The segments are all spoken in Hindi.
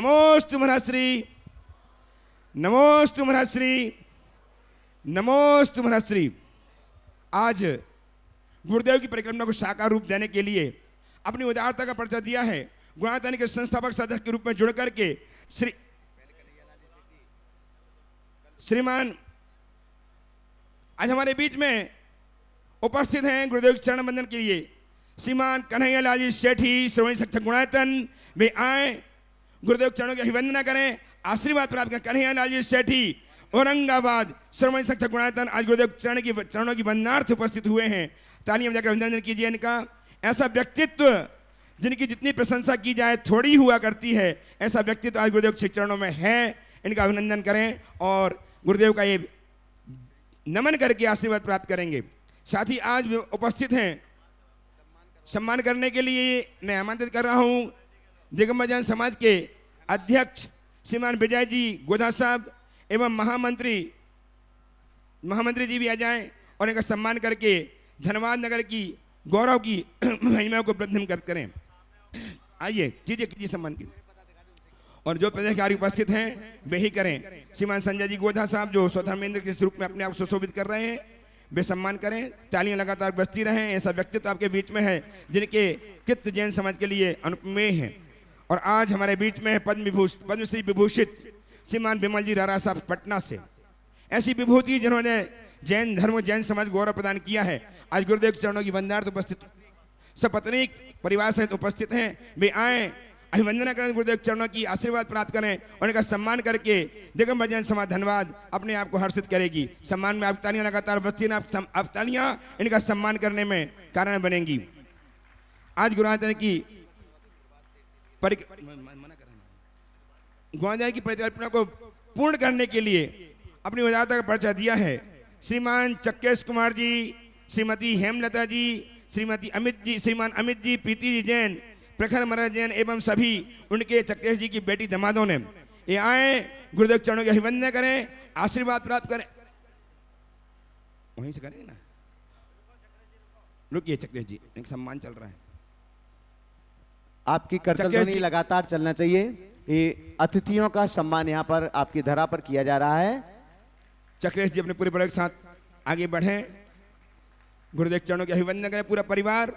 नमोस्तु महर्षि, नमोस्तु महर्षि, नमोस्तु महर्षि। आज गुरुदेव की परिकल्पना को साकार रूप देने के लिए अपनी उदारता का परिचय दिया है। गुणायतन के संस्थापक सदस्य के रूप में जुड़ करके श्रीमान आज हमारे बीच में उपस्थित हैं गुरुदेव के चरण बंदन के लिए श्रीमान कन्हैया लाल जी सेठी, श्रोमणी शिक्षक गुणायतन। वे आए, गुरुदेव के चरणों की अभिवंदना करें, आशीर्वाद प्राप्त करें। कन्हैया लाल जी सेठी, औरंगाबाद, श्रोमणी शिक्षक गुणायतन आज गुरुदेव के चरणों की वंदनार्थ उपस्थित हुए हैं। तालियां बजाकर अभिनंदन कीजिए इनका। ऐसा व्यक्तित्व जिनकी जितनी प्रशंसा की जाए थोड़ी हुआ करती है, ऐसा व्यक्तित्व आज गुरुदेव के चरणों में है। इनका अभिनंदन करें और गुरुदेव का ये नमन करके आशीर्वाद प्राप्त करेंगे। साथ ही आज उपस्थित हैं, सम्मान करने के लिए मैं आमंत्रित कर रहा हूं दिगंबर जैन समाज के अध्यक्ष श्रीमान विजय जी गोधा साहब एवं महामंत्री जी भी आ जाएं और इनका सम्मान करके धनबाद नगर की गौरव की महिमा को वृद्धि करें। आइए कीजिए सम्मान की। और जो पदाधिकारी उपस्थित हैं वे ही करें। श्रीमान संजय जी गोधा साहब जो स्वधर्मेंद्र के रूप में अपने आप को सुशोभित कर रहे हैं, वे सम्मान करें। तालियां लगातार बजती रहें। ऐसा व्यक्तित्व आपके बीच में है जिनके कृत्य जैन समाज के लिए अनुपमेय हैं। और आज हमारे बीच में पद्मश्री विभूषित श्रीमान विमल जी रारा साहब पटना से, ऐसी विभूति जिन्होंने जैन धर्म जैन समाज गौरव प्रदान किया है। आज गुरुदेव के चरणों की वंदनार्थ उपस्थित सपत्नीक परिवार सहित उपस्थित हैं। वे आए, अभिवंदना करें, गुरुदेव के चरणों की आशीर्वाद प्राप्त करें और इनका सम्मान करके दिगंबर जैन समाज धनबाद अपने आप को हर्षित करेगी। सम्मान में आप तालियां लगातार बजती हैं, आप तालियां इनका सम्मान करने में कारण बनेंगी। आज गुरुनाथन की परिकल्पना को पूर्ण करने के लिए अपनी उदारता का परिचय दिया है श्रीमान चक्केश कुमार जी, श्रीमती हेमलता जी, श्रीमान अमित जी, प्रीति जी जैन, प्रखर महाराज जैन एवं सभी उनके चक्केश जी की बेटी दमादों ने ये आए, गुरुदेव चरणों की अभिवंदना करें, आशीर्वाद प्राप्त करें। वहीं से करेंगे ना, रुकिए चक्केश जी, एक सम्मान चल रहा है। आपकी करतलध्वनि लगातार चलना चाहिए। ये अतिथियों का सम्मान यहाँ पर आपकी धरा पर किया जा रहा है। चक्रेश जी अपने पूरे परिवार के साथ आगे बढ़े, गुरुदेव चरणों की अभिवंदना करें पूरा परिवार।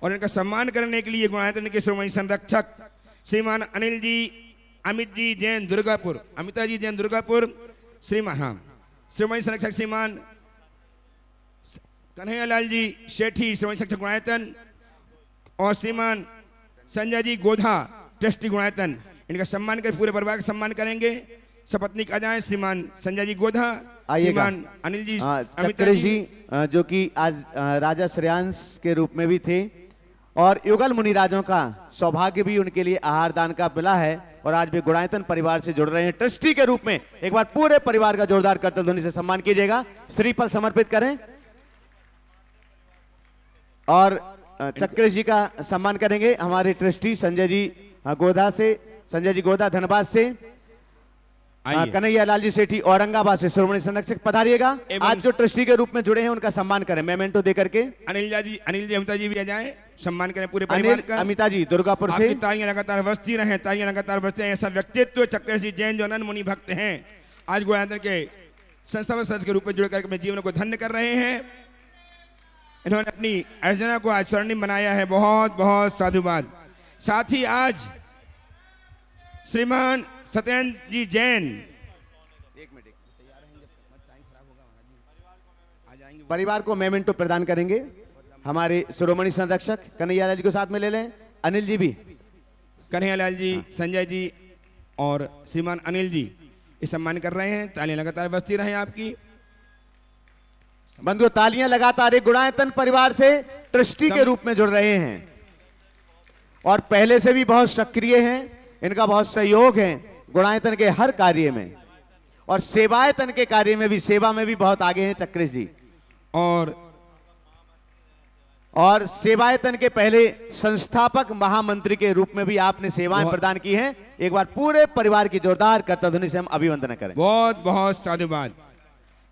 और इनका सम्मान करने के लिए गुणायतन के श्रोमणी संरक्षक श्रीमान अनिल जी, अमित जी जैन दुर्गापुर, अमिता जी जैन दुर्गापुर, श्रोमणी संरक्षक श्रीमान कन्हैया लाल जी सेठी, श्रोमणी संरक्षक गुणायतन, और श्रीमान संजय जी गोधा, ट्रस्टी गुणायतन। इनका सम्मान कर पूरे परिवार का सम्मान करेंगे। सपत्नीक आ जाए श्रीमान संजय जी गोधा, श्रीमान अनिल जी, चक्रेश जी जो कि आज राजा श्रेयांश के रूप में भी थे और युगल मुनिराजों का सौभाग्य भी उनके लिए आहार दान का मिला है और आज भी गुणायतन परिवार से जुड़ रहे हैं ट्रस्टी के रूप में। एक बार पूरे परिवार का जोरदार करतलध्वनि से सम्मान कीजिएगा। श्रीफल समर्पित करें और चक्रेश जी का सम्मान करेंगे हमारे ट्रस्टी संजय जी गोधा से, संजय जी गोधा धनबाद से, कन्हैया लाल जी सेठी औरंगाबाद से श्रोमणी संरक्षक पधारिएगा। आज जो ट्रस्टी के रूप में जुड़े हैं उनका सम्मान करें मेमेंटो दे करके। अनिल जी अमिता जी भी आ जाए, सम्मान करें पूरे परिवार का। अमिता जी दुर्गापुर से तालियां लगातार बजती रहें, तालियां लगातार बजते हैं। ऐसा व्यक्तित्व चक्रेश जी जैन जो अनंत मुनि भक्त हैं, आज गुणायतन के संस्थापक सदस्य के रूप में जुड़कर अपने जीवन को धन्य कर रहे हैं। इन्होंने अपनी अर्चना को आज स्वर्णिम बनाया है। बहुत बहुत साधुवाद। साथ ही आज श्रीमान सत्येंद्र जी जैन परिवार को मेमेंटो प्रदान करेंगे। हमारे श्रोमणी संरक्षक कन्हैया लाल जी को साथ में ले लें, अनिल जी भी, कन्हैया लाल जी, संजय जी और श्रीमान अनिल जी इस सम्मान कर रहे हैं। तालियां लगातार बजती रहें आपकी। बंधुओं तालियां लगातार एक गुणायतन परिवार से ट्रस्टी के रूप में जुड़ रहे हैं और पहले से भी बहुत सक्रिय हैं। इनका बहुत सहयोग है गुणायतन के हर कार्य में और सेवायतन के कार्य में भी, सेवा में भी बहुत आगे हैं चक्रेश जी। और सेवायतन के पहले संस्थापक महामंत्री के रूप में भी आपने सेवाएं प्रदान की हैं। एक बार पूरे परिवार की जोरदार करतलध्वनि से हम अभिवंदन करें। बहुत बहुत साधुवाद।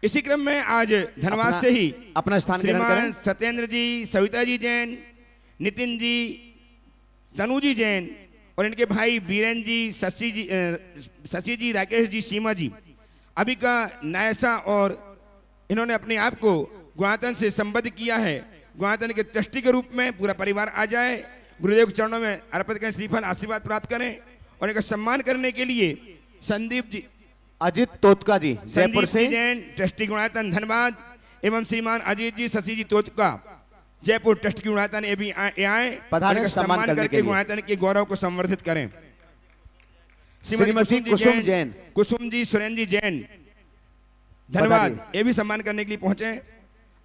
इसी क्रम में आज धनबाद से ही अपना स्थान ग्रहण करें सत्येंद्र जी, सविता जी जैन, नितिन जी, तनु जी जैन और इनके भाई बीरेन जी, शशि जी, राकेश जी, सीमा जी, अभी का नायसा, और इन्होंने अपने आप को गुणायतन से संबद्ध किया है। गुणायतन के ट्रस्टी के रूप में पूरा परिवार आ जाए, गुरुदेव के चरणों में अर्पित करें, श्रीफल आशीर्वाद प्राप्त करें। और इनका सम्मान करने के लिए संदीप जी, अजित तोतका जी जयपुर से, जैन ट्रस्टी गुणायतन धनबाद, एवं श्रीमान अजीत जी, शशि जी तोतका जयपुर ट्रस्ट की गुणायतन ये भी आए, पधारें, सम्मान करके गुणायतन के गौरव को संवर्धित करें। श्रीमती कुसुम जैन, कुसुम जी, सुरेन जी जैन धन्यवाद, ये भी सम्मान करने के लिए पहुंचे।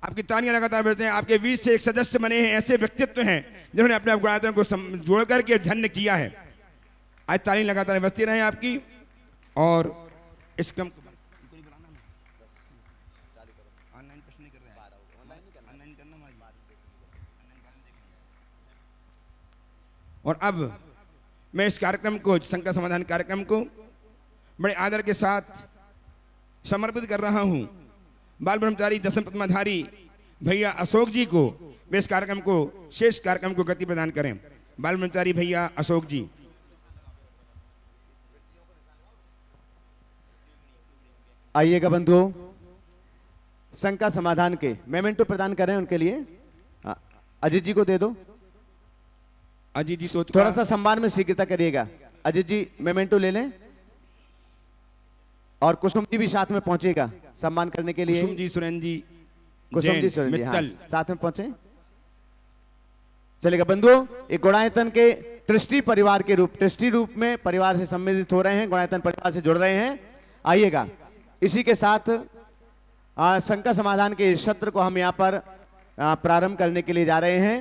आपकी तालियां लगातार बजते हैं। आपके 20 से एक सदस्य बने हैं, ऐसे व्यक्तित्व हैं जिन्होंने अपने आप गुणायतन को जोड़ करके धन्य किया है। आज तालियां लगातार बजती रहे आपकी। और इस क्रम को ऑनलाइन प्रश्न नहीं कर रहे हैं, ऑनलाइन करना हमारी बात। और अब मैं इस कार्यक्रम को, शंका समाधान कार्यक्रम को बड़े आदर के साथ समर्पित कर रहा हूं बाल ब्रह्मचारी दसम प्रतिमाधारी भैया अशोक जी को। वे इस कार्यक्रम को, शेष कार्यक्रम को गति प्रदान करें। बाल ब्रह्मचारी भैया अशोक जी। आइएगा बंधुओं, शंका समाधान के मेमेंटो प्रदान करें उनके लिए। अजित जी को दे दो। अजित जी थोड़ा सा सम्मान में शीघ्रता करिएगा। अजित जी मेमेंटो ले लें, और कुसुम जी भी साथ में पहुंचेगा सम्मान करने के लिए। कुसुम जी, सुरेन जी, हाँ, साथ में पहुंचे। चलेगा बंधुओं, एक गुणायतन के ट्रस्टी रूप में परिवार से सम्मिलित हो रहे हैं, गुणायतन परिवार से जुड़ रहे हैं। आइएगा, इसी के साथ शंका समाधान के इस सत्र को हम यहाँ पर प्रारंभ करने के लिए जा रहे हैं।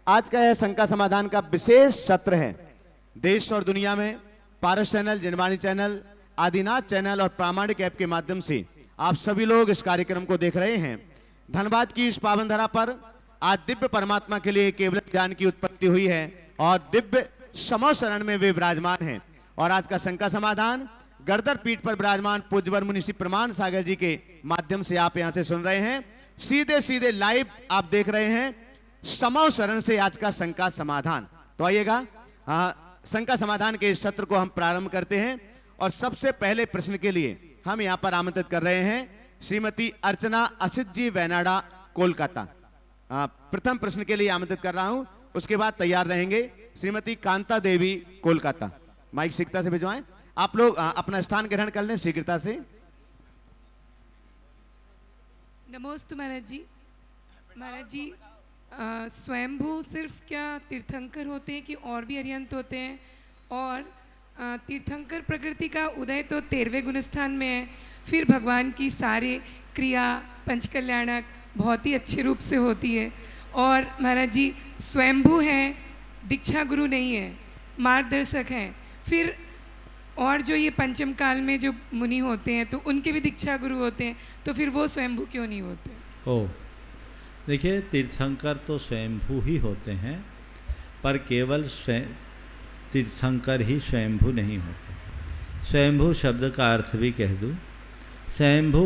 आज का यह शंका समाधान का विशेष सत्र है। देश और दुनिया में Paras channel, Janvani channel, Adinath channel और प्रामाणिक ऐप के माध्यम से आप सभी लोग इस कार्यक्रम को देख रहे हैं। धनबाद की इस पावन धरा पर आज दिव्य परमात्मा के लिए केवल ज्ञान की उत्पत्ति हुई है और दिव्य समो शरण में वे विराजमान हैं। और आज का शंका समाधान गर्दर पीठ पर विराजमान पूज्यवर मुनि श्री प्रमाण सागर जी के माध्यम से आप यहां से सुन रहे हैं। सीधे सीधे लाइव आप देख रहे हैं समो शरण से आज का शंका समाधान। तो आइएगा, शंका समाधान के इस सत्र को हम प्रारंभ करते हैं। और सबसे पहले प्रश्न के लिए हम यहां पर आमंत्रित कर रहे हैं श्रीमती अर्चना असित जी, वैनाडा, कोलकाता। प्रथम प्रश्न के लिए आमंत्रित कर रहा हूं, उसके बाद तैयार रहेंगे श्रीमती कांता देवी, कोलकाता। माइक शीघ्रता से भिजवाएं। आप लोग अपना स्थान ग्रहण कर लें शीघ्रता से। नमोस्तु महाराज जी। महाराज जी, स्वयंभू सिर्फ क्या तीर्थंकर होते हैं कि और भी अरिहंत होते हैं? और तीर्थंकर प्रकृति का उदय तो 13वें गुणस्थान में है, फिर भगवान की सारी क्रिया पंचकल्याणक बहुत ही अच्छे रूप से होती है। और महाराज जी, स्वयंभू हैं, दीक्षा गुरु नहीं है, मार्गदर्शक हैं। फिर और जो ये पंचम काल में जो मुनि होते हैं तो उनके भी दीक्षा गुरु होते हैं, तो फिर वो स्वयंभू क्यों नहीं होते? ओ देखिए, तीर्थंकर तो स्वयंभू ही होते हैं, पर केवल तीर्थंकर ही स्वयंभू नहीं होते। स्वयंभू शब्द का अर्थ भी कह दूँ, स्वयंभू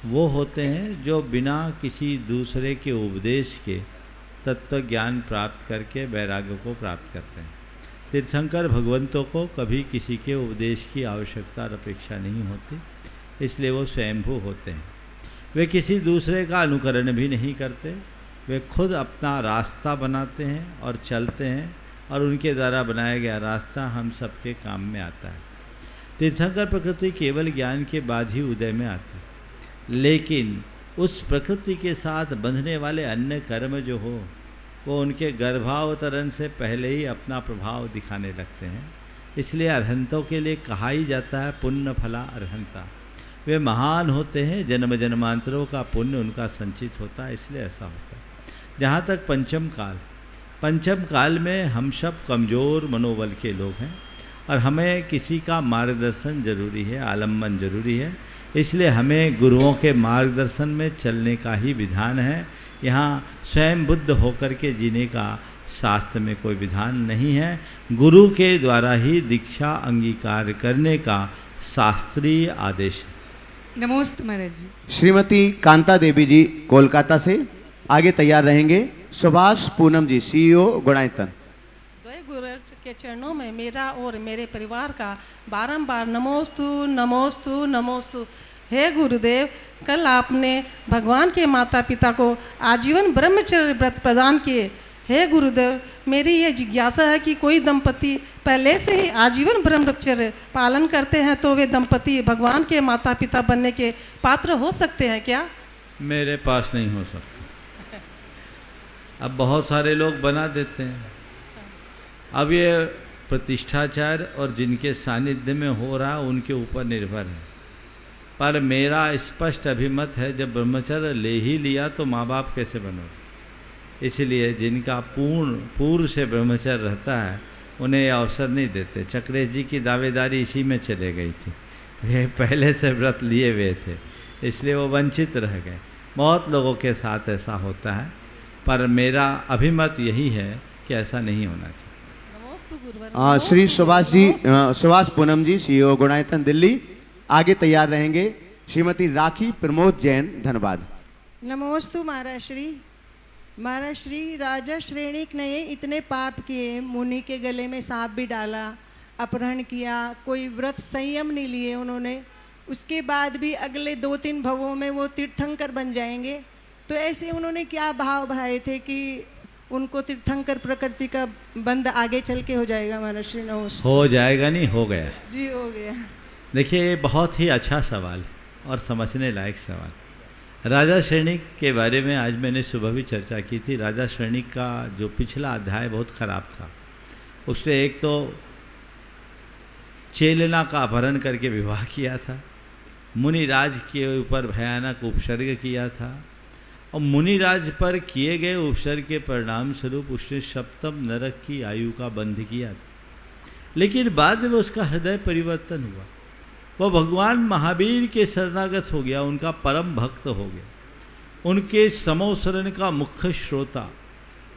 वो होते हैं जो बिना किसी दूसरे के उपदेश के तत्व ज्ञान प्राप्त करके वैराग्य को प्राप्त करते हैं। तीर्थंकर भगवंतों को कभी किसी के उपदेश की आवश्यकता और अपेक्षा नहीं होती, इसलिए वो स्वयंभू होते हैं। वे किसी दूसरे का अनुकरण भी नहीं करते, वे खुद अपना रास्ता बनाते हैं और चलते हैं, और उनके द्वारा बनाया गया रास्ता हम सबके काम में आता है। तीर्थंकर प्रकृति केवल ज्ञान के बाद ही उदय में आती है, लेकिन उस प्रकृति के साथ बंधने वाले अन्य कर्म जो हो वो उनके गर्भावतरण से पहले ही अपना प्रभाव दिखाने लगते हैं। इसलिए अरहंतों के लिए कहा ही जाता है पुण्य फला अरहंता। वे महान होते हैं, जन्म जन्मांतरों का पुण्य उनका संचित होता है, इसलिए ऐसा होता है। जहाँ तक पंचम काल में हम सब कमज़ोर मनोबल के लोग हैं और हमें किसी का मार्गदर्शन जरूरी है, आलम्बन जरूरी है। इसलिए हमें गुरुओं के मार्गदर्शन में चलने का ही विधान है। यहाँ स्वयं बुद्ध होकर के जीने का शास्त्र में कोई विधान नहीं है। गुरु के द्वारा ही दीक्षा अंगीकार करने का शास्त्रीय आदेश है। नमोस्तु महाराज जी। श्रीमती कांता देवी जी, कोलकाता से। आगे तैयार रहेंगे सुभाष पूनम जी, CEO गुणायतन। द्वय गुरुदेव के चरणों में मेरा और मेरे परिवार का बारंबार नमोस्तु नमोस्तु नमोस्तु। हे गुरुदेव, कल आपने भगवान के माता पिता को आजीवन ब्रह्मचर्य व्रत प्रदान किए। हे गुरुदेव, मेरी ये जिज्ञासा है कि कोई दंपति पहले से ही आजीवन ब्रह्मचर्य पालन करते हैं तो वे दंपति भगवान के माता पिता बनने के पात्र हो सकते हैं क्या? मेरे पास नहीं हो सकता। अब बहुत सारे लोग बना देते हैं। अब ये प्रतिष्ठाचार और जिनके सानिध्य में हो रहा उनके ऊपर निर्भर है। पर मेरा स्पष्ट अभिमत है, जब ब्रह्मचर्य ले ही लिया तो माँ बाप कैसे बनोगे। इसलिए जिनका पूर्व से ब्रह्मचर्य रहता है उन्हें यह अवसर नहीं देते। चक्रेश जी की दावेदारी इसी में चले गई थी, वे पहले से व्रत लिए हुए थे, इसलिए वो वंचित रह गए। बहुत लोगों के साथ ऐसा होता है, पर मेरा अभिमत यही है कि ऐसा नहीं होना चाहिए। श्री सुभाष पूनम जी, CEO गुणायतन दिल्ली, आगे तैयार रहेंगे। श्रीमती राखी प्रमोद जैन, धन्यवाद। नमोस्तु महाराज श्री राजा श्रेणिक ने इतने पाप किए, मुनि के गले में सांप भी डाला, अपहरण किया, कोई व्रत संयम नहीं लिए उन्होंने, उसके बाद भी अगले 2-3 भवों में वो तीर्थंकर बन जाएंगे। तो ऐसे उन्होंने क्या भाव भाए थे कि उनको तीर्थंकर प्रकृति का बंध आगे चल के हो जाएगा? महाराज श्री नमस्ते। हो जाएगा नहीं, हो गया जी, हो गया। देखिए, ये बहुत ही अच्छा सवाल है और समझने लायक सवाल। राजा श्रेणिक के बारे में आज मैंने सुबह भी चर्चा की थी। राजा श्रेणिक का जो पिछला अध्याय बहुत खराब था। उसने एक तो चेलना का अपहरण करके विवाह किया था, मुनिराज के ऊपर भयानक उपसर्ग किया था, और मुनिराज पर किए गए उपसर्ग के परिणाम स्वरूप उसने सप्तम नरक की आयु का बंध किया था। लेकिन बाद में उसका हृदय परिवर्तन हुआ, वह भगवान महावीर के शरणागत हो गया, उनका परम भक्त हो गया, उनके समोसरण का मुख्य श्रोता।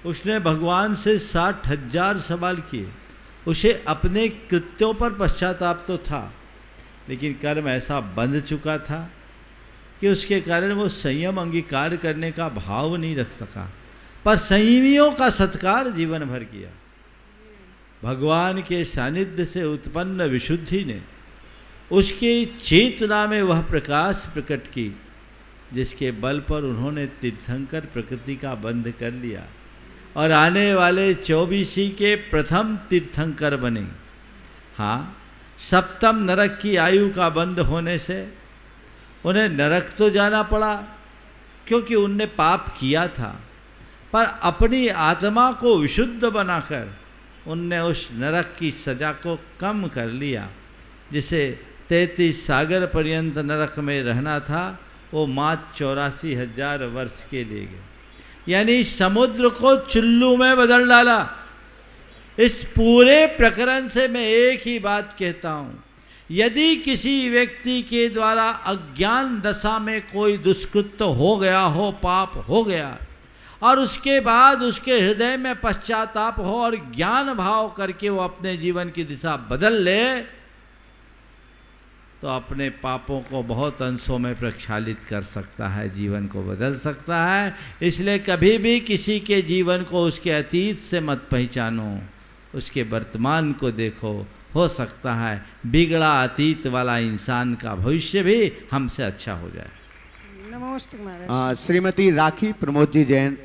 उसने भगवान से 60,000 सवाल किए। उसे अपने कृत्यों पर पश्चाताप तो था, लेकिन कर्म ऐसा बंध चुका था कि उसके कारण वो संयम अंगीकार करने का भाव नहीं रख सका। पर संयमियों का सत्कार जीवन भर किया। भगवान के सानिध्य से उत्पन्न विशुद्धि ने उसके चेतना में वह प्रकाश प्रकट की, जिसके बल पर उन्होंने तीर्थंकर प्रकृति का बंध कर लिया और आने वाले 24 के प्रथम तीर्थंकर बने। हाँ, सप्तम नरक की आयु का बंद होने से उन्हें नरक तो जाना पड़ा, क्योंकि उनने पाप किया था, पर अपनी आत्मा को विशुद्ध बनाकर उनने उस नरक की सजा को कम कर लिया। जिसे 33 सागर पर्यंत नरक में रहना था, वो मात्र 84,000 वर्ष के लिए गए, यानी समुद्र को चुल्लू में बदल डाला। इस पूरे प्रकरण से मैं एक ही बात कहता हूँ, यदि किसी व्यक्ति के द्वारा अज्ञान दशा में कोई दुष्कृत्य हो गया हो, पाप हो गया, और उसके बाद उसके हृदय में पश्चाताप हो और ज्ञान भाव करके वो अपने जीवन की दिशा बदल ले, तो अपने पापों को बहुत अंशों में प्रक्षालित कर सकता है, जीवन को बदल सकता है। इसलिए कभी भी किसी के जीवन को उसके अतीत से मत पहचानो, उसके वर्तमान को देखो। हो सकता है बिगड़ा अतीत वाला इंसान का भविष्य भी हमसे अच्छा हो जाए। नमस्ते महाराज। श्रीमती राखी प्रमोद जी जैन,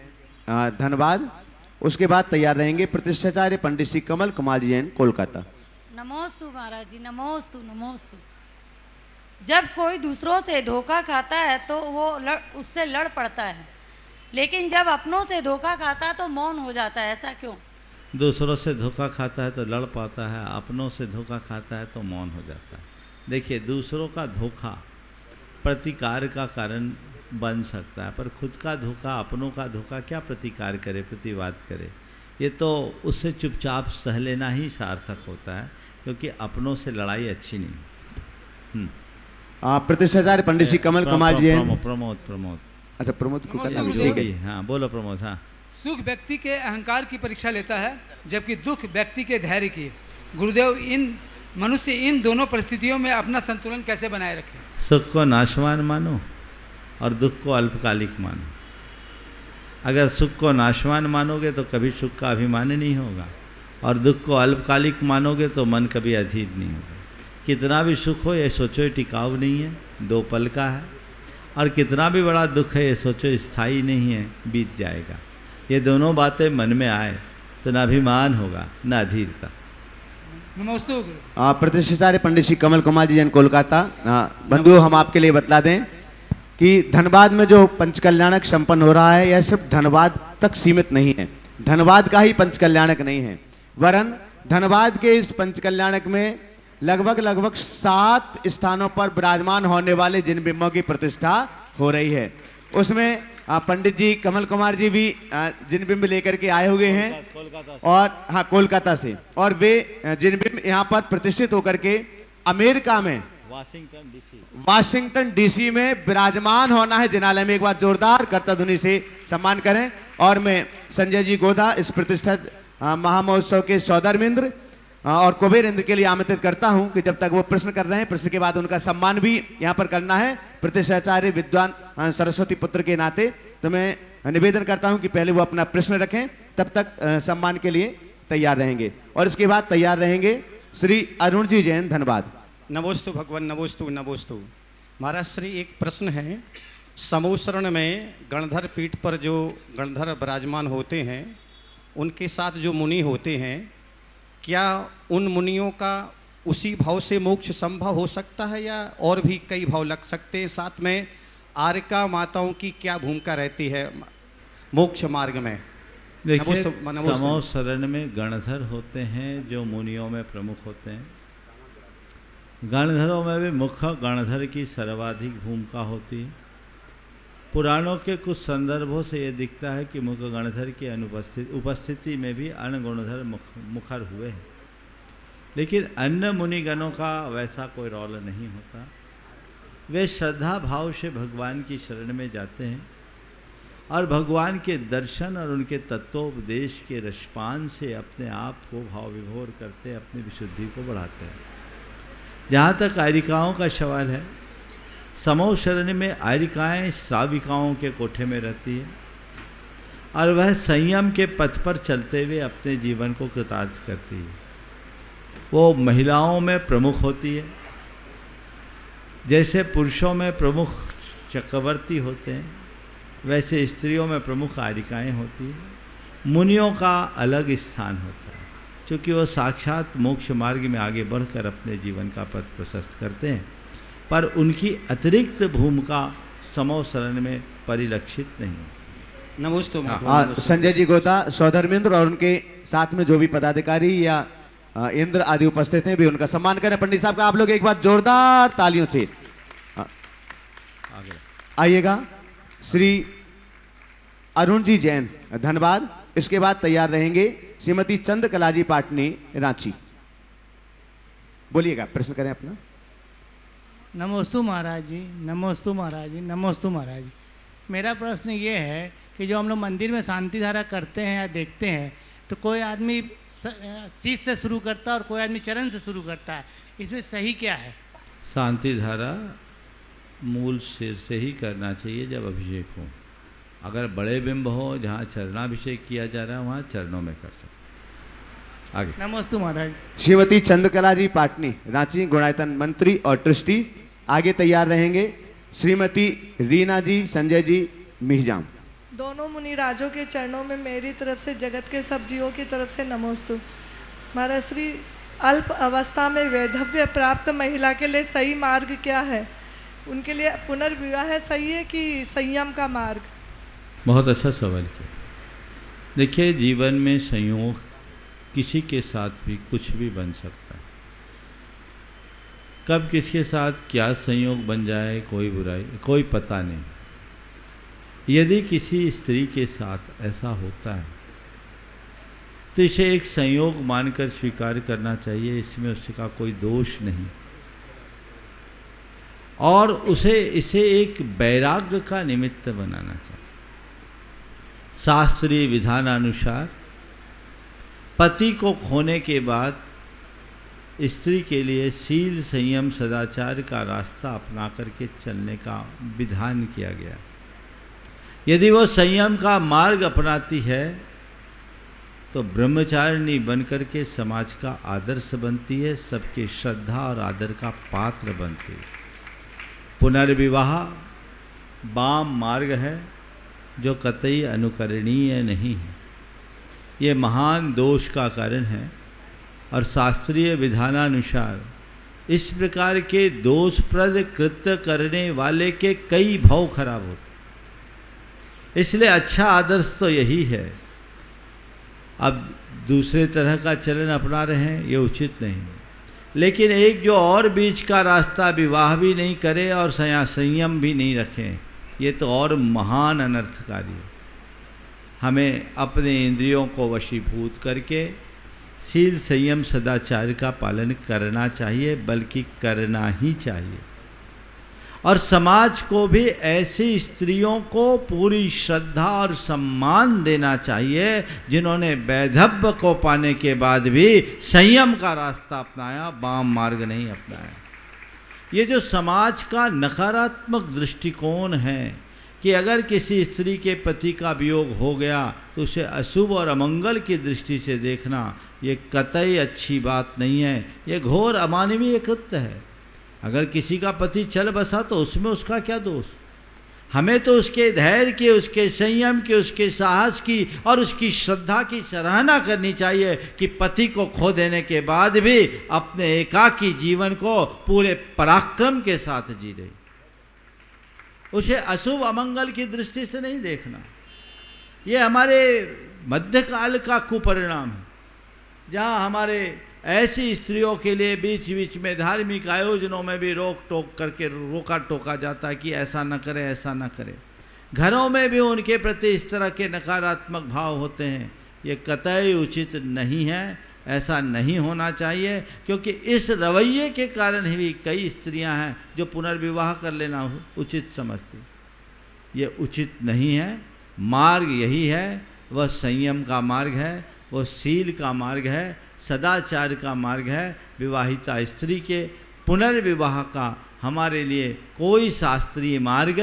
धन्यवाद। उसके बाद तैयार रहेंगे प्रतिष्ठाचार्य पंडित श्री कमल कुमार जी जैन, कोलकाता। नमोस्तु महाराज जी, नमोस्तु नमोस्तु। जब कोई दूसरों से धोखा खाता है तो वो उससे लड़ पड़ता है, लेकिन जब अपनों से धोखा खाता है तो मौन हो जाता है, ऐसा क्यों? दूसरों से धोखा खाता है तो लड़ पाता है, अपनों से धोखा खाता है तो मौन हो जाता है। देखिए, दूसरों का धोखा प्रतिकार का कारण बन सकता है, पर खुद का धोखा, अपनों का धोखा क्या प्रतिकार करे, प्रतिवाद करे? ये तो उससे चुपचाप सह लेना ही सार्थक होता है, क्योंकि अपनों से लड़ाई अच्छी नहीं। प्रतिष्ठाचार्य पंडित श्री कमल कुमार जी जैन। प्रमोद। अच्छा, प्रमोद को करना है। हाँ, बोलो प्रमोद। हाँ, सुख व्यक्ति के अहंकार की परीक्षा लेता है, जबकि दुख व्यक्ति के धैर्य की। गुरुदेव, मनुष्य इन दोनों परिस्थितियों में अपना संतुलन कैसे बनाए रखे? सुख को नाशवान मानो और दुख को अल्पकालिक मानो। अगर सुख को नाशवान मानोगे तो कभी सुख का अभिमान नहीं होगा, और दुख को अल्पकालिक मानोगे तो मन कभी अधीर नहीं होगा। कितना भी सुख हो ये सोचो ये टिकाऊ नहीं है, 2 पल का है, और कितना भी बड़ा दुख है ये सोचो स्थायी नहीं है, बीत जाएगा। ये दोनों बातें मन में आए तो न अभिमान होगा न अधीरता। नमस्ते। प्रतिष्ठाचार्य पंडित श्री कमल कुमार जी जैन कोलकाता। बंधुओं, हम आपके लिए बतला दें कि धनबाद में जो पंचकल्याणक संपन्न हो रहा है यह सिर्फ धनबाद तक सीमित नहीं है। धनबाद का ही पंचकल्याणक नहीं है, वरन धनबाद के इस पंचकल्याणक में लगभग 7 स्थानों पर विराजमान होने वाले जिन बिंबों की प्रतिष्ठा हो रही है, उसमें पंडित जी कमल कुमार जी भी जिन बिंब लेकर के आए हुए हैं, और हाँ कोलकाता से, और वे जिन बिंब यहाँ पर प्रतिष्ठित होकर के अमेरिका में वाशिंगटन डीसी में विराजमान होना है जिनालय में। एक बार जोरदार करता ध्वनि से सम्मान करें। और मैं संजय जी गोधा इस प्रतिष्ठित महामहोत्सव के सौधर्मेंद्र और कुबेर इंद्र के लिए आमंत्रित करता हूं कि जब तक वो प्रश्न कर रहे हैं, प्रश्न के बाद उनका सम्मान भी यहां पर करना है। प्रतिष्ठाचार्य विद्वान सरस्वती पुत्र के नाते तो मैं निवेदन करता हूं कि पहले वो अपना प्रश्न रखें, तब तक सम्मान के लिए तैयार रहेंगे। और इसके बाद तैयार रहेंगे श्री अरुण जी जैन, धन्यवाद। नमोस्तु भगवान, नमोस्तु नमोस्तु। महाराज श्री, एक प्रश्न है। समूह शरण में गणधर पीठ पर जो गणधर विराजमान होते हैं, उनके साथ जो मुनि होते हैं, क्या उन मुनियों का उसी भाव से मोक्ष संभव हो सकता है या और भी कई भाव लग सकते हैं? साथ में आर्यका माताओं की क्या भूमिका रहती है मोक्ष मार्ग में? देखिए, समूह शरण में गणधर होते हैं जो मुनियों में प्रमुख होते हैं। गणधरों में भी मुख्य गणधर की सर्वाधिक भूमिका होती है। पुराणों के कुछ संदर्भों से ये दिखता है कि मुख्य गणधर की उपस्थिति में भी अन्य गुणधर मुखर हुए हैं, लेकिन अन्य मुनिगणों का वैसा कोई रोल नहीं होता। वे श्रद्धा भाव से भगवान की शरण में जाते हैं और भगवान के दर्शन और उनके तत्वोपदेश के रसपान से अपने आप को भाव विभोर करते, अपनी विशुद्धि को बढ़ाते हैं। जहाँ तक आर्यिकाओं का सवाल है, समूह शरण में आर्यिकाएँ श्राविकाओं के कोठे में रहती है और वह संयम के पथ पर चलते हुए अपने जीवन को कृतार्थ करती है। वो महिलाओं में प्रमुख होती है, जैसे पुरुषों में प्रमुख चक्रवर्ती होते हैं, वैसे स्त्रियों में प्रमुख आर्यिकाएँ होती हैं। मुनियों का अलग स्थान होता है, क्योंकि वो साक्षात मोक्ष मार्ग में आगे बढ़कर अपने जीवन का पथ प्रशस्त करते हैं, पर उनकी अतिरिक्त भूमिका समूह शरण में परिलक्षित नहीं। नमस्ते। संजय जी गोता, सौधर्मेंद्र और उनके साथ में जो भी पदाधिकारी या इंद्र आदि उपस्थित हैं भी उनका सम्मान करें। पंडित साहब का आप लोग एक बार जोरदार तालियों से आइएगा। श्री अरुण जी जैन, धन्यवाद। इसके बाद तैयार रहेंगे श्रीमती चंद्रकला जी पाटनी, रांची। बोलिएगा, प्रश्न करें अपना। नमोस्तु महाराज जी, नमोस्तु महाराज जी, नमोस्तु महाराज जी। मेरा प्रश्न ये है कि जो हम लोग मंदिर में शांति धारा करते हैं या देखते हैं, तो कोई आदमी शीश से शुरू करता है और कोई आदमी चरण से शुरू करता है, इसमें सही क्या है? शांति धारा मूल सिर से ही करना चाहिए जब अभिषेक हो। अगर बड़े बिंब हो जहाँ चरणाभिषेक किया जा रहा है, वहाँ चरणों में कर सकते। आगे। नमस्ते महाराज। श्रीमती चंद्रकला जी पाटनी, रांची, गुणायतन मंत्री और ट्रस्टी। आगे तैयार रहेंगे श्रीमती रीना जी, संजय जी, मिहिजाम। दोनों मुनि राजों के चरणों में मेरी तरफ से, जगत के सब जीवों की तरफ से नमोस्तु। महाराज श्री, अल्प अवस्था में वैधव्य प्राप्त महिला के लिए सही मार्ग क्या है? उनके लिए पुनर्विवाह सही है कि संयम का मार्ग? बहुत अच्छा सवाल किया। देखिए, जीवन में संयोग किसी के साथ भी कुछ भी बन सकता है। कब किसके साथ क्या संयोग बन जाए कोई पता नहीं। यदि किसी स्त्री के साथ ऐसा होता है तो इसे एक संयोग मानकर स्वीकार करना चाहिए, इसमें उसका कोई दोष नहीं, और इसे एक वैराग्य का निमित्त बनाना चाहिए। शास्त्रीय विधानानुसार पति को खोने के बाद स्त्री के लिए शील, संयम, सदाचार का रास्ता अपना करके चलने का विधान किया गया। यदि वो संयम का मार्ग अपनाती है तो ब्रह्मचारिणी बनकर के समाज का आदर्श बनती है, सबके श्रद्धा और आदर का पात्र बनती है। पुनर्विवाह वाम मार्ग है जो कतई अनुकरणीय नहीं है। ये महान दोष का कारण है और शास्त्रीय विधानानुसार इस प्रकार के दोषप्रद कृत्य करने वाले के कई भाव खराब होते। इसलिए अच्छा आदर्श तो यही है। अब दूसरे तरह का चलन अपना रहे हैं ये उचित नहीं, लेकिन एक जो और बीच का रास्ता, विवाह भी नहीं करे और संयम भी नहीं रखें, ये तो और महान अनर्थकारी है। हमें अपने इंद्रियों को वशीभूत करके शील संयम सदाचार का पालन करना चाहिए, बल्कि करना ही चाहिए। और समाज को भी ऐसी स्त्रियों को पूरी श्रद्धा और सम्मान देना चाहिए जिन्होंने वैधव्य को पाने के बाद भी संयम का रास्ता अपनाया, वाम मार्ग नहीं अपनाया। ये जो समाज का नकारात्मक दृष्टिकोण है कि अगर किसी स्त्री के पति का वियोग हो गया तो उसे अशुभ और अमंगल की दृष्टि से देखना, ये कतई अच्छी बात नहीं है। ये घोर अमानवीय कृत्य है। अगर किसी का पति चल बसा तो उसमें उसका क्या दोष? हमें तो उसके धैर्य की, उसके संयम की, उसके साहस की और उसकी श्रद्धा की सराहना करनी चाहिए कि पति को खो देने के बाद भी अपने एकाकी जीवन को पूरे पराक्रम के साथ जी रही। उसे अशुभ अमंगल की दृष्टि से नहीं देखना। ये हमारे मध्यकाल का कुपरिणाम है, जहाँ हमारे ऐसी स्त्रियों के लिए बीच बीच में धार्मिक आयोजनों में भी रोक टोक करके रोका टोका जाता है कि ऐसा न करें, ऐसा न करें। घरों में भी उनके प्रति इस तरह के नकारात्मक भाव होते हैं। ये कतई उचित नहीं है, ऐसा नहीं होना चाहिए, क्योंकि इस रवैये के कारण ही कई स्त्रियां हैं जो पुनर्विवाह कर लेना उचित समझती। ये उचित नहीं है। मार्ग यही है, वह संयम का मार्ग है, वह शील का मार्ग है, सदाचार का मार्ग है। विवाहिता स्त्री के पुनर्विवाह का हमारे लिए कोई शास्त्रीय मार्ग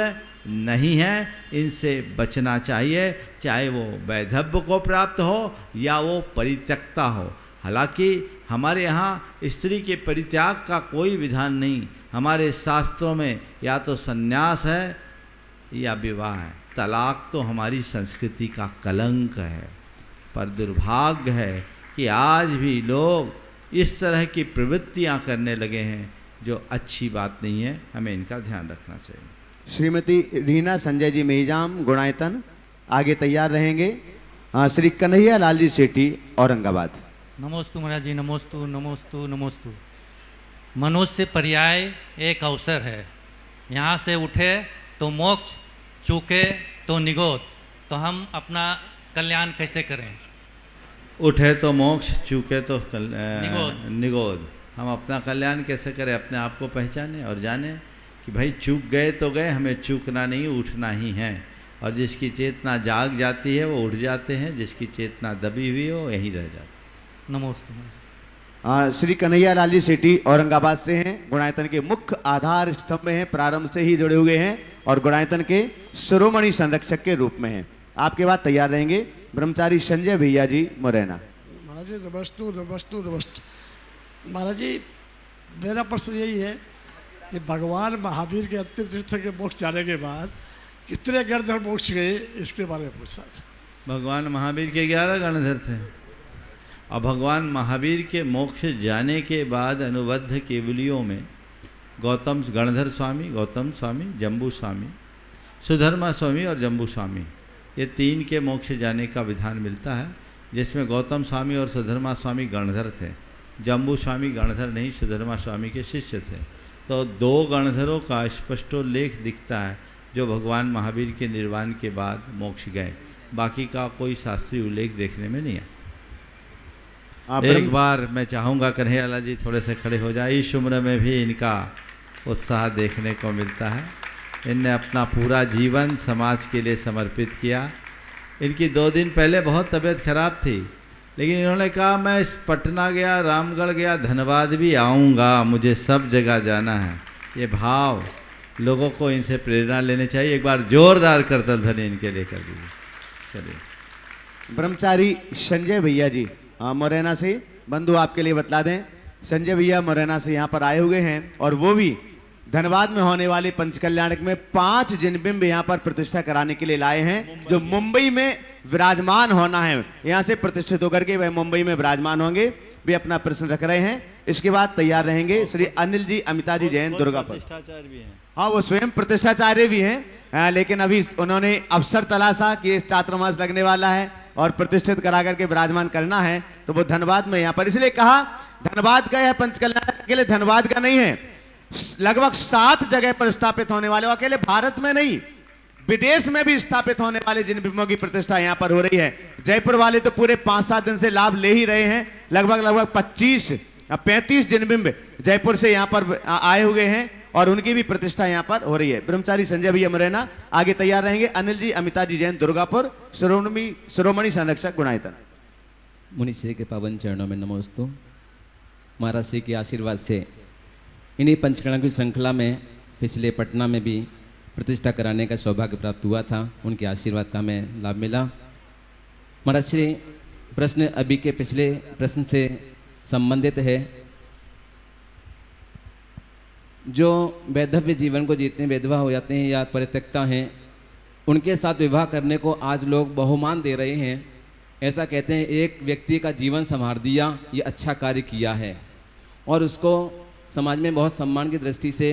नहीं है। इनसे बचना चाहिए, चाहे वो वैधव्य को प्राप्त हो या वो परित्यक्ता हो। हालांकि हमारे यहाँ स्त्री के परित्याग का कोई विधान नहीं। हमारे शास्त्रों में या तो संन्यास है या विवाह है। तलाक तो हमारी संस्कृति का कलंक है। पर दुर्भाग्य है कि आज भी लोग इस तरह की प्रवृत्तियां करने लगे हैं, जो अच्छी बात नहीं है। हमें इनका ध्यान रखना चाहिए। श्रीमती रीना संजय जी मेहिजाम गुणायतन आगे तैयार रहेंगे। श्री कन्हैया लाल जी सेठी औरंगाबाद। नमोस्तु महाराज जी, नमोस्तु नमोस्तु नमोस्तु। मनुष्य से पर्याय एक अवसर है। यहाँ से उठे तो मोक्ष, चूके तो निगोद। तो हम अपना कल्याण कैसे करें? उठे तो मोक्ष, चूके तो निगोद। हम अपना कल्याण कैसे करें? अपने आप को पहचाने और जाने कि भाई चूक गए तो गए, हमें चूकना नहीं, उठना ही है। और जिसकी चेतना जाग जाती है वो उठ जाते हैं, जिसकी चेतना दबी हुई हो यहीं रह जाती। नमस्ते। श्री कन्हैया लाल जी सेठी औरंगाबाद से हैं। गुणायतन के मुख्य आधार स्तंभ में हैं, प्रारंभ से ही जुड़े हुए हैं और गुणायतन के शिरोमणि संरक्षक के रूप में हैं। आपके बाद तैयार रहेंगे ब्रह्मचारी संजय भैया जी मुरैना। महाराज जी नमस्तु नमस्तु नमस्तु। महाराज जी मेरा प्रश्न यही है कि भगवान महावीर के अंतिम तीर्थ के मोक्ष जाने के बाद कितने गणधर मोक्ष गए, इसके बारे में पूछा था। भगवान महावीर के 11 गणधर थे। और भगवान महावीर के मोक्ष जाने के बाद अनुबद्ध केवलियों में गौतम गणधर स्वामी, गौतम स्वामी, जम्बू स्वामी, सुधर्मा स्वामी और जम्बू स्वामी, ये 3 के मोक्ष जाने का विधान मिलता है, जिसमें गौतम स्वामी और सुधर्मा स्वामी गणधर थे। जम्बू स्वामी गणधर नहीं, सुधर्मा स्वामी के शिष्य थे। तो 2 गणधरों का स्पष्टोल्लेख दिखता है जो भगवान महावीर के निर्वाण के बाद मोक्ष गए। बाकी का कोई शास्त्रीय उल्लेख देखने में नहीं है। एक बार मैं चाहूँगा कन्हैया लाल जी थोड़े से खड़े हो जाए। इस उम्र में भी इनका उत्साह देखने को मिलता है। इनने अपना पूरा जीवन समाज के लिए समर्पित किया। इनकी 2 दिन पहले बहुत तबीयत खराब थी, लेकिन इन्होंने कहा मैं पटना गया, रामगढ़ गया, धनबाद भी आऊँगा, मुझे सब जगह जाना है। ये भाव लोगों को इनसे प्रेरणा लेनी चाहिए। एक बार जोरदार करतल ध्वनि इनके लिए कर दीजिए। चलिए। ब्रह्मचारी संजय भैया जी मुरैना से, बंधु आपके लिए बतला दें, संजय भैया मुरैना से यहाँ पर आए हुए हैं और वो भी धनबाद में होने वाले पंचकल्याणक में 5 जिनबिंब यहाँ पर प्रतिष्ठा कराने के लिए लाए हैं, जो मुंबई में विराजमान होना है। यहाँ से प्रतिष्ठित होकर के वह मुंबई में विराजमान होंगे। वे अपना प्रश्न रख रहे हैं। इसके बाद तैयार रहेंगे श्री अनिल जी अमिता जी जैन दुर्गापुर। हाँ, वो स्वयं प्रतिष्ठाचार्य भी हैं, लेकिन अभी उन्होंने अवसर तलाशा कि इस चातुर्मास लगने वाला है और प्रतिष्ठित करा करके विराजमान करना है, तो वो धनबाद में यहाँ पर इसलिए कहा धनबाद का यह पंचकल्याण के लिए धनबाद का नहीं है, लगभग 7 जगह पर स्थापित होने वाले, अकेले भारत में नहीं विदेश में भी स्थापित होने वाले जिन बिंबों की प्रतिष्ठा यहाँ पर हो रही है। जयपुर वाले तो पूरे 5-7 दिन से लाभ ले ही रहे हैं। लगभग 25-35 जिनबिंब जयपुर से यहाँ पर आए हुए हैं और उनकी भी प्रतिष्ठा यहाँ पर हो रही है। ब्रह्मचारी संजय भैया मुरैना आगे तैयार रहेंगे। अनिल जी अमिता जी जैन दुर्गापुर, शिरोमणि संरक्षक गुणायतन। मुनि श्री के पावन चरणों में नमोस्तु। महाराज श्री के आशीर्वाद से इन्हीं पंचकर्म की श्रृंखला में पिछले पटना में भी प्रतिष्ठा कराने का सौभाग्य प्राप्त हुआ था। उनके आशीर्वाद का हमें लाभ मिला। महाराज श्री, प्रश्न अभी के पिछले प्रश्न से संबंधित है। जो वैधव्य जीवन को जीतने विधवा हो जाते हैं या परित्यक्ता हैं, उनके साथ विवाह करने को आज लोग बहुमान दे रहे हैं। ऐसा कहते हैं एक व्यक्ति का जीवन संवार दिया, ये अच्छा कार्य किया है और उसको समाज में बहुत सम्मान की दृष्टि से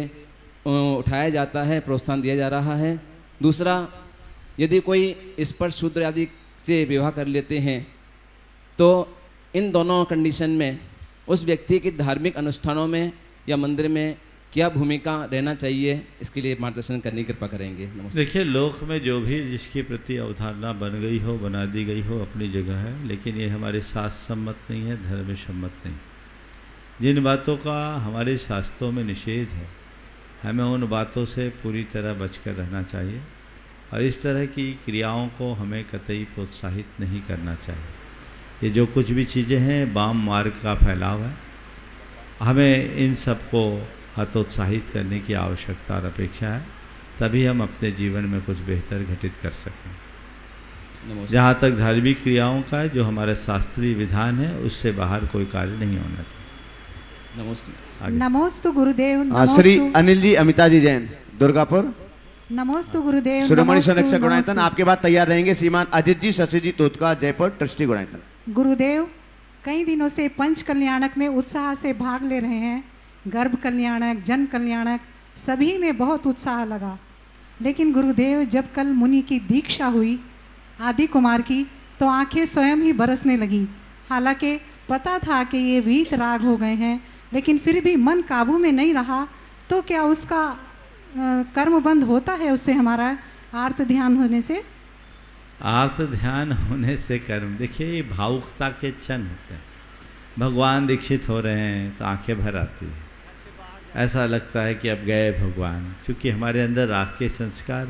उठाया जाता है, प्रोत्साहन दिया जा रहा है। दूसरा, यदि कोई स्पर्श शूद्र आदि से विवाह कर लेते हैं तो इन दोनों कंडीशन में उस व्यक्ति की धार्मिक अनुष्ठानों में या मंदिर में क्या भूमिका रहना चाहिए, इसके लिए मार्गदर्शन करने की कृपा करेंगे। देखिए, लोक में जो भी जिसके प्रति अवधारणा बन गई हो, बना दी गई हो, अपनी जगह है, लेकिन ये हमारे शास्त्र सम्मत नहीं है, धर्म सम्मत नहीं। जिन बातों का हमारे शास्त्रों में निषेध है, हमें उन बातों से पूरी तरह बचकर रहना चाहिए और इस तरह की क्रियाओं को हमें कतई प्रोत्साहित नहीं करना चाहिए। ये जो कुछ भी चीज़ें हैं, वाम मार्ग का फैलाव है, हमें इन सब को हतोत्साहित करने की आवश्यकता और अपेक्षा है, तभी हम अपने जीवन में कुछ बेहतर घटित कर सकें। जहाँ तक धार्मिक क्रियाओं का है, जो हमारा शास्त्रीय विधान है, उससे बाहर कोई कार्य नहीं होना चाहिए। नमोस्तु गुरुदेव। श्री अनिल जी अमिता जी जैन दुर्गापुर। नमोस्तु गुरुदेव। शिरोमणि संरक्षक गुणायतन। आपके बाद तैयार रहेंगे श्रीमान अजित जी शशि जी तोतका जयपुर, ट्रस्टी गुणायतन। गुरुदेव, कई दिनों से पंच कल्याणक में उत्साह से भाग ले रहे हैं। गर्भ कल्याणक, जन कल्याणक, सभी में बहुत उत्साह लगा। लेकिन गुरुदेव, जब कल मुनि की दीक्षा हुई आदि कुमार की, तो आंखें स्वयं ही बरसने लगी। हालांकि पता था कि ये वीत राग हो गए हैं, लेकिन फिर भी मन काबू में नहीं रहा। तो क्या उसका कर्म बंद होता है उससे, हमारा आर्त ध्यान होने से? आर्त ध्यान होने से कर्म, देखिए ये भावुकता के क्षण होते हैं। भगवान दीक्षित हो रहे हैं तो आंखें भर आती है, ऐसा लगता है कि अब गए भगवान, क्योंकि हमारे अंदर राग के संस्कार।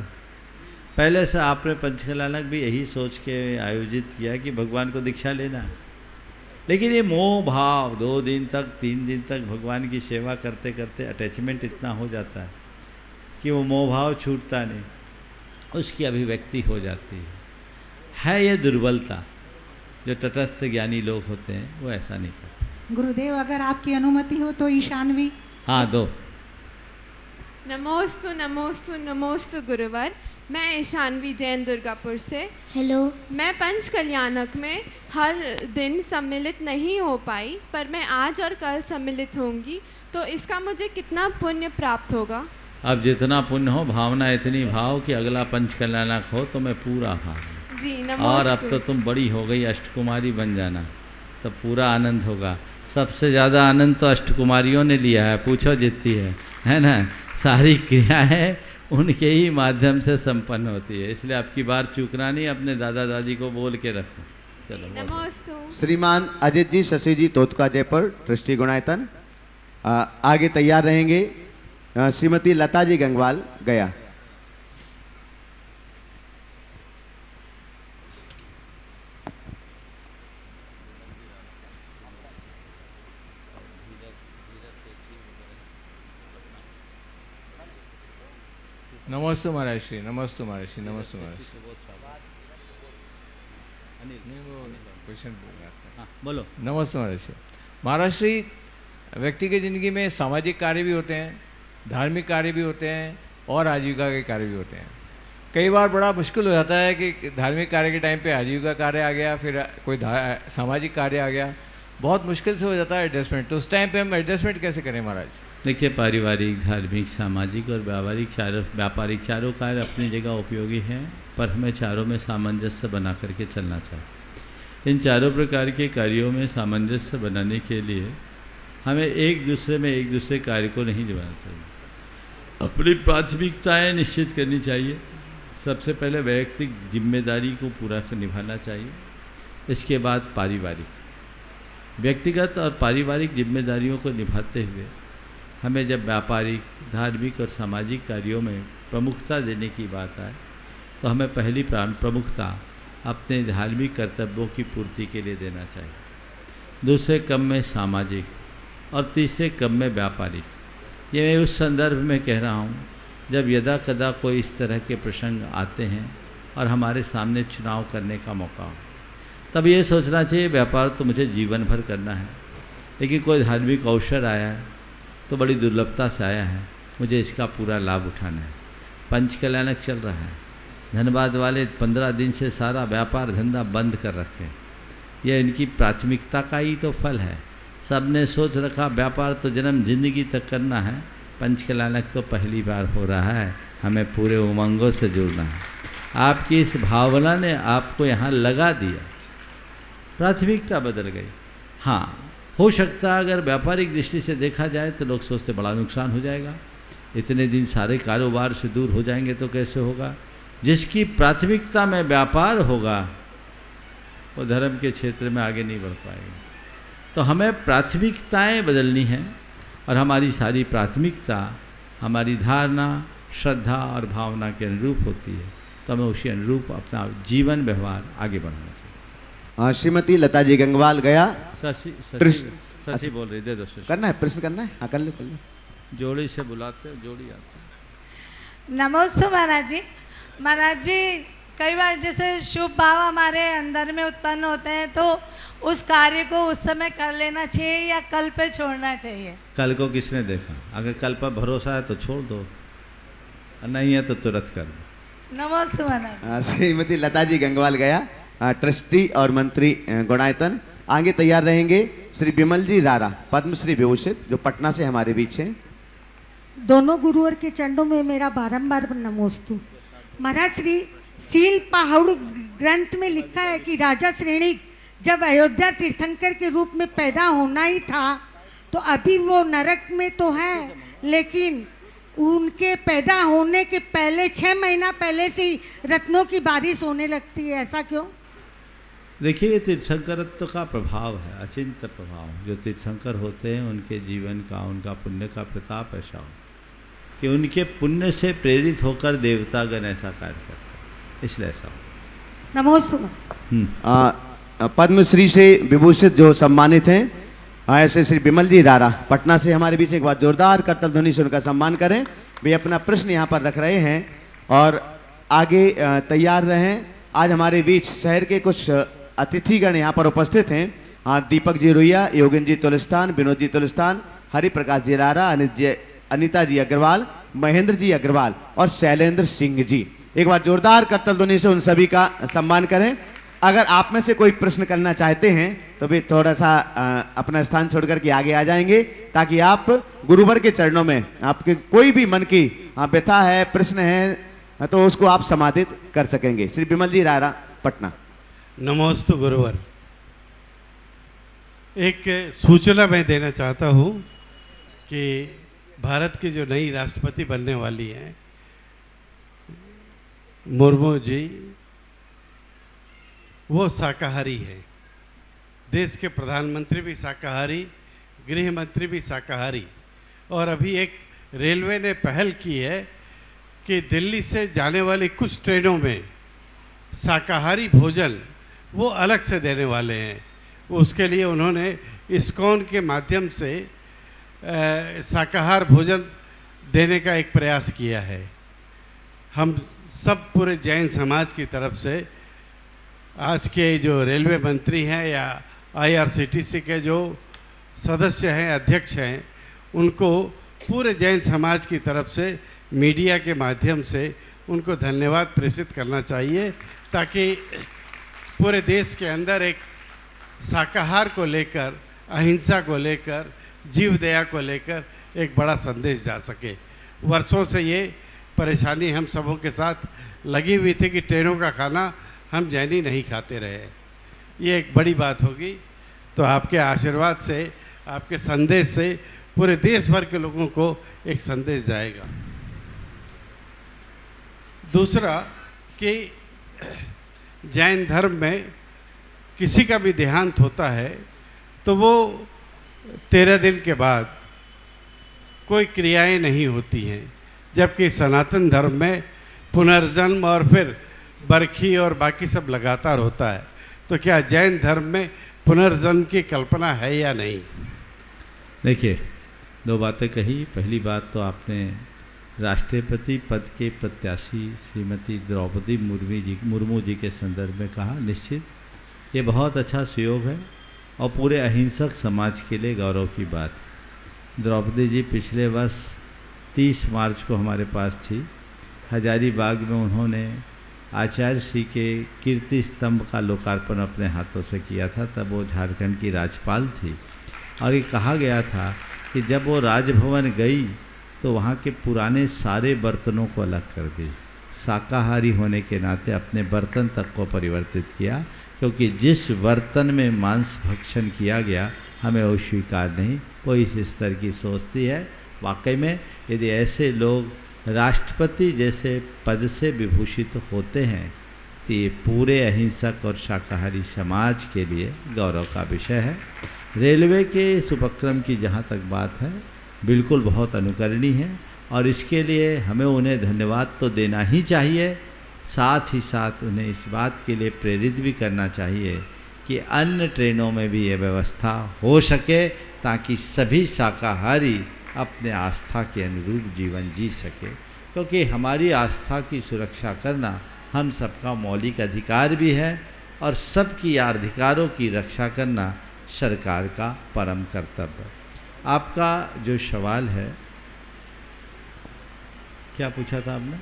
पहले से आपने पंचकल्याणक भी यही सोच के आयोजित किया कि भगवान को दीक्षा लेना है, लेकिन ये मोह भाव 2 दिन तक 3 दिन तक भगवान की सेवा करते करते अटैचमेंट इतना हो जाता है कि वो मोह भाव छूटता नहीं, उसकी अभिव्यक्ति हो जाती है। ये दुर्बलता, जो तटस्थ ज्ञानी लोग होते हैं वो ऐसा नहीं करते। गुरुदेव, अगर आपकी अनुमति हो तो ईशानवी। हाँ, दो। नमोस्तु नमोस्तु नमोस्तु गुरुवर। मैं ईशानवी जैन दुर्गापुर से। हेलो। मैं पंच कल्याणक में हर दिन सम्मिलित नहीं हो पाई, पर मैं आज और कल सम्मिलित होंगी, तो इसका मुझे कितना पुण्य प्राप्त होगा? अब जितना पुण्य हो, भावना इतनी भाव कि अगला पंच कल्याणक हो तो मैं पूरा भाव। जी नमस्ते। और अब तो तुम बड़ी हो गई, अष्टकुमारी बन जाना, तो पूरा आनंद होगा। सबसे ज़्यादा आनंद तो अष्टकुमारियों ने लिया है, पूछो जितनी है ना। सारी क्रियाएँ उनके ही माध्यम से संपन्न होती है, इसलिए आपकी बार चूकना नहीं, अपने दादा दादी को बोल के रखो। चलो, नमोस्तु। श्रीमान अजित जी शशि जी तोतका जयपुर, ट्रस्टी गुणायतन। आगे तैयार रहेंगे श्रीमती लता जी गंगवाल गया। नमस्ते महाराज श्री, नमस्ते महाराज श्री, नमस्ते महाराज श्री। क्वेश्चन हाँ बोलो। नमस्ते महाराज श्री। महाराज श्री, व्यक्ति की ज़िंदगी में सामाजिक कार्य भी होते हैं, धार्मिक कार्य भी होते हैं और आजीविका के कार्य भी होते हैं। कई बार बड़ा मुश्किल हो जाता है कि धार्मिक कार्य के टाइम पे आजीविका कार्य आ गया, फिर कोई सामाजिक कार्य आ गया, बहुत मुश्किल से हो जाता है एडजस्टमेंट। तो उस टाइम पे हम एडजस्टमेंट कैसे करें महाराज? देखिए, पारिवारिक, धार्मिक, सामाजिक और व्यापारिक चारों कार्य अपनी जगह उपयोगी हैं, पर हमें चारों में सामंजस्य बना करके चलना चाहिए। इन चारों प्रकार के कार्यों में सामंजस्य बनाने के लिए हमें एक दूसरे कार्य को नहीं निभाना चाहिए। अपनी प्राथमिकताएं निश्चित करनी चाहिए। सबसे पहले वैयक्तिक जिम्मेदारी को पूरा निभाना चाहिए, इसके बाद पारिवारिक। व्यक्तिगत और पारिवारिक जिम्मेदारियों को निभाते हुए हमें जब व्यापारिक, धार्मिक और सामाजिक कार्यों में प्रमुखता देने की बात आए तो हमें पहली प्रमुखता अपने धार्मिक कर्तव्यों की पूर्ति के लिए देना चाहिए, दूसरे क्रम में सामाजिक और तीसरे क्रम में व्यापारिक। ये मैं उस संदर्भ में कह रहा हूँ जब यदा कदा कोई इस तरह के प्रसंग आते हैं और हमारे सामने चुनाव करने का मौका हो, तब ये सोचना चाहिए व्यापार तो मुझे जीवन भर करना है, लेकिन कोई धार्मिक अवसर आया है तो बड़ी दुर्लभता से आया है, मुझे इसका पूरा लाभ उठाना है। पंचकल्याणक चल रहा है, धनबाद वाले 15 दिन से सारा व्यापार धंधा बंद कर रखे। यह इनकी प्राथमिकता का ही तो फल है। सब ने सोच रखा व्यापार तो जन्म जिंदगी तक करना है, पंचकल्याणक तो पहली बार हो रहा है, हमें पूरे उमंगों से जुड़ना है। आपकी इस भावना ने आपको यहाँ लगा दिया, प्राथमिकता बदल गई। हाँ, हो सकता है अगर व्यापारिक दृष्टि से देखा जाए तो लोग सोचते बड़ा नुकसान हो जाएगा, इतने दिन सारे कारोबार से दूर हो जाएंगे तो कैसे होगा। जिसकी प्राथमिकता में व्यापार होगा वो धर्म के क्षेत्र में आगे नहीं बढ़ पाएगा। तो हमें प्राथमिकताएं बदलनी हैं और हमारी सारी प्राथमिकता हमारी धारणा, श्रद्धा और भावना के अनुरूप होती है, तो हमें उसी अनुरूप अपना जीवन व्यवहार आगे बढ़ाना चाहिए। श्रीमती लता जी गंगवाल गया। शशि बोल रही, दे दो। करना है, प्रश्न करना है? हाँ कर लो, कर लो। जोड़ी से बुलाते हो, जोड़ी आते। नमस्ते महाराज जी। महाराज जी, कई बार जैसे शुभ भाव हमारे अंदर में उत्पन्न होते हैं तो उस कार्य को उस समय कर लेना चाहिए या कल पे छोड़ना चाहिए? कल को किसने देखा? अगर कल पर भरोसा है तो छोड़ दो, नहीं है तो तुरंत कर दो। नमस्ते महाराज। श्रीमती लता जी गंगवाल गया, ट्रस्टी और मंत्री गुणायतन। आगे तैयार रहेंगे श्री बिमल जी रारा, पद्मश्री विभूषित, जो पटना से हमारे बीच हैं। दोनों गुरुवर के चरणों में मेरा बारंबार नमोस्तु। महाराज श्री सील पहाड़ ग्रंथ में लिखा है कि राजा श्रेणिक जब अयोध्या तीर्थंकर के रूप में पैदा होना ही था तो अभी वो नरक में तो है, लेकिन उनके पैदा होने के पहले 6 महीना पहले से ही रत्नों की बारिश होने लगती है, ऐसा क्यों? देखिए, ये तीर्थंकरत्व का प्रभाव है, अचिंत्य प्रभाव। जो तीर्थंकर होते हैं उनके जीवन का, उनका पुण्य का प्रताप ऐसा हो कि उनके पुण्य से प्रेरित होकर देवतागण ऐसा कार्य करते हैं, इसलिए ऐसा हो। नमस्ते। पद्मश्री से विभूषित जो सम्मानित हैं ऐसे श्री बिमल जी रारा, पटना से हमारे बीच। एक बार जोरदार करतल ध्वनि से उनका सम्मान करें। वे अपना प्रश्न यहाँ पर रख रहे हैं और आगे तैयार रहें। आज हमारे बीच शहर के कुछ अतिथिगण यहाँ पर उपस्थित हैं। दीपक जी रुइया, योगेंद्र जी तुलस्तान, विनोद जी तुलस्तान, हरि प्रकाश जी रारा, अनिता जी अग्रवाल, महेंद्र जी अग्रवाल और शैलेंद्र सिंह जी। एक बार जोरदार करतल ध्वनि से उन सभी का सम्मान करें। अगर आप में से कोई प्रश्न करना चाहते हैं तो भी थोड़ा सा अपना स्थान छोड़कर के आगे आ जाएंगे, ताकि आप गुरुवर के चरणों में आपके कोई भी मन की व्यथा है, प्रश्न है, तो उसको आप समाधित कर सकेंगे। श्री बिमल जी रारा, पटना। नमोस्तु गुरुवर। एक सूचना मैं देना चाहता हूँ कि भारत की जो नई राष्ट्रपति बनने वाली हैं मुर्मू जी, वो शाकाहारी है। देश के प्रधानमंत्री भी शाकाहारी, गृह मंत्री भी शाकाहारी। और अभी एक रेलवे ने पहल की है कि दिल्ली से जाने वाली कुछ ट्रेनों में शाकाहारी भोजन वो अलग से देने वाले हैं। उसके लिए उन्होंने इस्कॉन के माध्यम से शाकाहार भोजन देने का एक प्रयास किया है। हम सब पूरे जैन समाज की तरफ से आज के जो रेलवे मंत्री हैं या IRCTC के जो सदस्य हैं, अध्यक्ष हैं, उनको पूरे जैन समाज की तरफ से मीडिया के माध्यम से उनको धन्यवाद प्रेषित करना चाहिए, ताकि पूरे देश के अंदर एक शाकाहार को लेकर, अहिंसा को लेकर, जीव दया को लेकर एक बड़ा संदेश जा सके। वर्षों से ये परेशानी हम सबों के साथ लगी हुई थी कि ट्रेनों का खाना हम जैनी नहीं खाते रहे। ये एक बड़ी बात होगी। तो आपके आशीर्वाद से, आपके संदेश से पूरे देश भर के लोगों को एक संदेश जाएगा। दूसरा कि जैन धर्म में किसी का भी देहांत होता है तो वो 13 दिन के बाद कोई क्रियाएं नहीं होती हैं, जबकि सनातन धर्म में पुनर्जन्म और फिर बरखी और बाकी सब लगातार होता है। तो क्या जैन धर्म में पुनर्जन्म की कल्पना है या नहीं? देखिए, दो बातें कही। पहली बात तो आपने राष्ट्रपति पद के प्रत्याशी श्रीमती द्रौपदी मुर्मू जी के संदर्भ में कहा। निश्चित ये बहुत अच्छा सुयोग है और पूरे अहिंसक समाज के लिए गौरव की बात है। द्रौपदी जी पिछले वर्ष 30 मार्च को हमारे पास थी। हजारीबाग में उन्होंने आचार्य श्री के कीर्ति स्तंभ का लोकार्पण अपने हाथों से किया था। तब वो झारखंड की राज्यपाल थी और ये कहा गया था कि जब वो राजभवन गई तो वहाँ के पुराने सारे बर्तनों को अलग कर दी। शाकाहारी होने के नाते अपने बर्तन तक को परिवर्तित किया, क्योंकि जिस बर्तन में मांस भक्षण किया गया हमें वो स्वीकार नहीं। वो इस स्तर की सोचती है। वाकई में यदि ऐसे लोग राष्ट्रपति जैसे पद से विभूषित होते हैं तो ये पूरे अहिंसक और शाकाहारी समाज के लिए गौरव का विषय है। रेलवे के इस उपक्रम की जहाँ तक बात है, बिल्कुल बहुत अनुकरणीय है और इसके लिए हमें उन्हें धन्यवाद तो देना ही चाहिए, साथ ही साथ उन्हें इस बात के लिए प्रेरित भी करना चाहिए कि अन्य ट्रेनों में भी ये व्यवस्था हो सके, ताकि सभी शाकाहारी अपने आस्था के अनुरूप जीवन जी सके। क्योंकि हमारी आस्था की सुरक्षा करना हम सबका मौलिक अधिकार भी है और सबकी अधिकारों की रक्षा करना सरकार का परम कर्तव्य है। आपका जो सवाल है, क्या पूछा था आपने?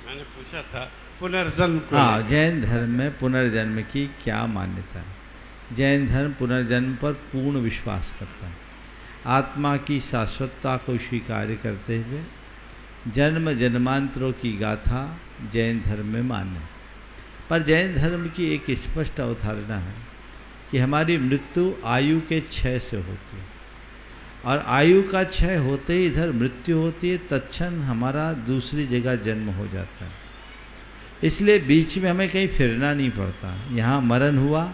मैंने पूछा था पुनर्जन्म को। हाँ, जैन धर्म में पुनर्जन्म की क्या मान्यता है? जैन धर्म पुनर्जन्म पर पूर्ण विश्वास करता है। आत्मा की शाश्वतता को स्वीकार करते हुए जन्म जन्मांतरों की गाथा जैन धर्म में मान्य है। पर जैन धर्म की एक स्पष्ट अवधारणा है कि हमारी मृत्यु आयु के क्षय से होती है और आयु का क्षय होते ही इधर मृत्यु होती है, तत्क्षण हमारा दूसरी जगह जन्म हो जाता है। इसलिए बीच में हमें कहीं फिरना नहीं पड़ता। यहाँ मरण हुआ,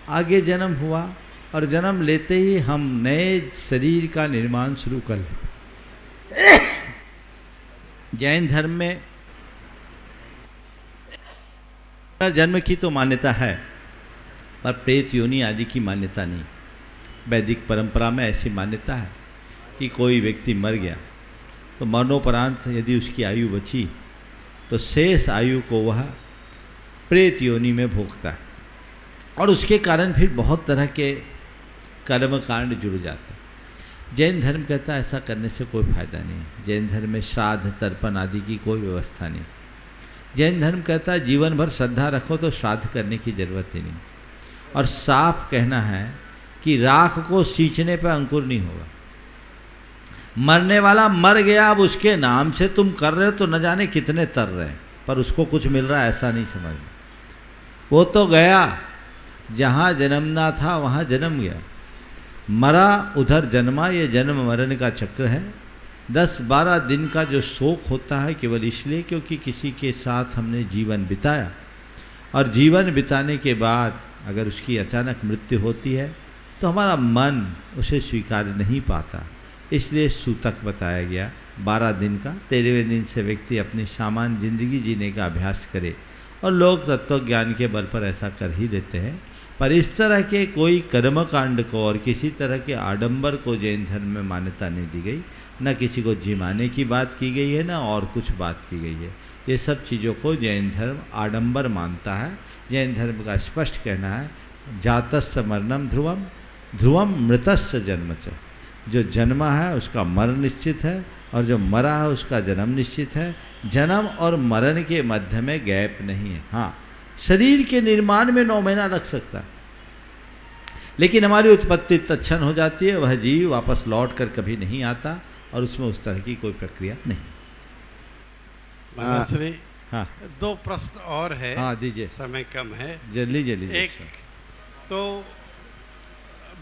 आगे जन्म हुआ और जन्म लेते ही हम नए शरीर का निर्माण शुरू कर लेते। जैन धर्म में जन्म की तो मान्यता है, पर प्रेत योनि आदि की मान्यता नहीं। वैदिक परंपरा में ऐसी मान्यता है कि कोई व्यक्ति मर गया तो मरणोपरांत यदि उसकी आयु बची तो शेष आयु को वह प्रेत योनि में भोगता है और उसके कारण फिर बहुत तरह के कर्मकांड जुड़ जाते हैं। जैन धर्म कहता है ऐसा करने से कोई फायदा नहीं। जैन धर्म में श्राद्ध तर्पण आदि की कोई व्यवस्था नहीं। जैन धर्म कहता है जीवन भर श्रद्धा रखो तो श्राद्ध करने की जरूरत ही नहीं। और साफ कहना है कि राख को सींचने पर अंकुर नहीं होगा। मरने वाला मर गया, अब उसके नाम से तुम कर रहे हो तो न जाने कितने तर रहे हैं, पर उसको कुछ मिल रहा है ऐसा नहीं समझना। वो तो गया, जहाँ जन्मना था वहाँ जन्म गया, मरा उधर जन्मा। ये जन्म मरण का चक्र है। 10-12 दिन का जो शोक होता है केवल इसलिए क्योंकि किसी के साथ हमने जीवन बिताया और जीवन बिताने के बाद अगर उसकी अचानक मृत्यु होती है तो हमारा मन उसे स्वीकार नहीं पाता। इसलिए सूतक बताया गया 12 दिन का। 13वें दिन से व्यक्ति अपनी सामान्य जिंदगी जीने का अभ्यास करे और लोग तत्व ज्ञान के बल पर ऐसा कर ही देते हैं। पर इस तरह के कोई कर्मकांड को और किसी तरह के आडंबर को जैन धर्म में मान्यता नहीं दी गई। न किसी को जिमाने की बात की गई है, न और कुछ बात की गई है। ये सब चीज़ों को जैन धर्म आडंबर मानता है। जैन धर्म का स्पष्ट कहना है जातस्य मरणम ध्रुवम ध्रुवम मृतस्य जन्म च। जो जन्मा है उसका मरण निश्चित है और जो मरा है उसका जन्म निश्चित है। जन्म और मरण के मध्य में गैप नहीं है। हाँ, शरीर के निर्माण में 9 महीना लग सकता है, लेकिन हमारी उत्पत्ति तत्क्षण हो जाती है। वह जीव वापस लौट कर कभी नहीं आता और उसमें उस तरह की कोई प्रक्रिया नहीं। मनश्री, हाँ, 2 प्रश्न और है। हाँ दीजिए, समय कम है। जल्दी जल्दी। एक तो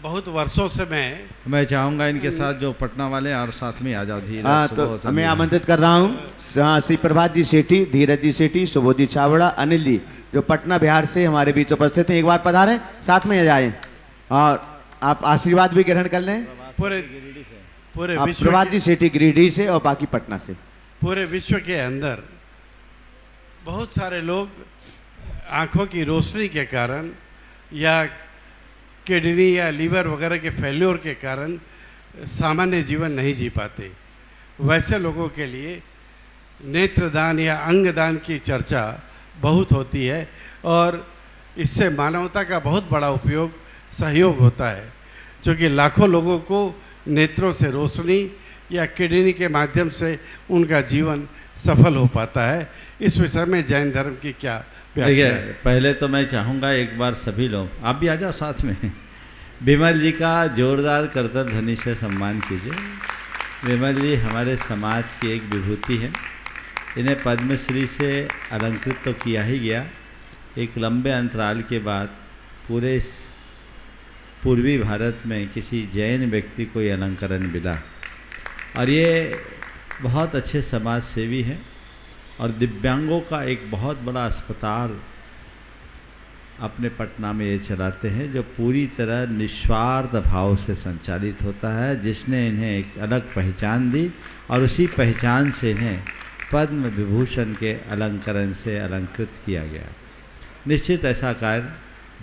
बहुत वर्षों से मैं चाहूँगा इनके साथ जो पटना वाले और साथ में आ जाओ धीरज। हाँ, तो मैं आमंत्रित कर रहा हूँ श्री प्रभात जी सेठी, धीरज जी सेठी, सुबोध जी छावड़ा, अनिल जी जो पटना बिहार से हमारे बीच उपस्थित हैं। एक बार पधारें, साथ में जाएं और आप आशीर्वाद भी ग्रहण कर लें। पूरे प्रभात जी सेठी गिरिडीह से और बाकी पटना से। पूरे विश्व के अंदर बहुत सारे लोग आँखों की रोशनी के कारण या किडनी या लीवर वगैरह के फेल्योर के कारण सामान्य जीवन नहीं जी पाते। वैसे लोगों के लिए नेत्रदान या अंगदान की चर्चा बहुत होती है और इससे मानवता का बहुत बड़ा उपयोग सहयोग होता है, क्योंकि लाखों लोगों को नेत्रों से रोशनी या किडनी के माध्यम से उनका जीवन सफल हो पाता है। इस विषय में जैन धर्म की क्या देखिए, पहले तो मैं चाहूँगा एक बार सभी लोग, आप भी आ जाओ साथ में, विमल जी का जोरदार करतल ध्वनि से सम्मान कीजिए। विमल जी हमारे समाज की एक विभूति है। इन्हें पद्मश्री से अलंकृत तो किया ही गया, एक लंबे अंतराल के बाद पूरे पूर्वी भारत में किसी जैन व्यक्ति को ये अलंकरण मिला और ये बहुत अच्छे समाज सेवी हैं और दिव्यांगों का एक बहुत बड़ा अस्पताल अपने पटना में ये चलाते हैं, जो पूरी तरह निस्वार्थ भाव से संचालित होता है, जिसने इन्हें एक अलग पहचान दी और उसी पहचान से इन्हें पद्म विभूषण के अलंकरण से अलंकृत किया गया। निश्चित ऐसा कार्य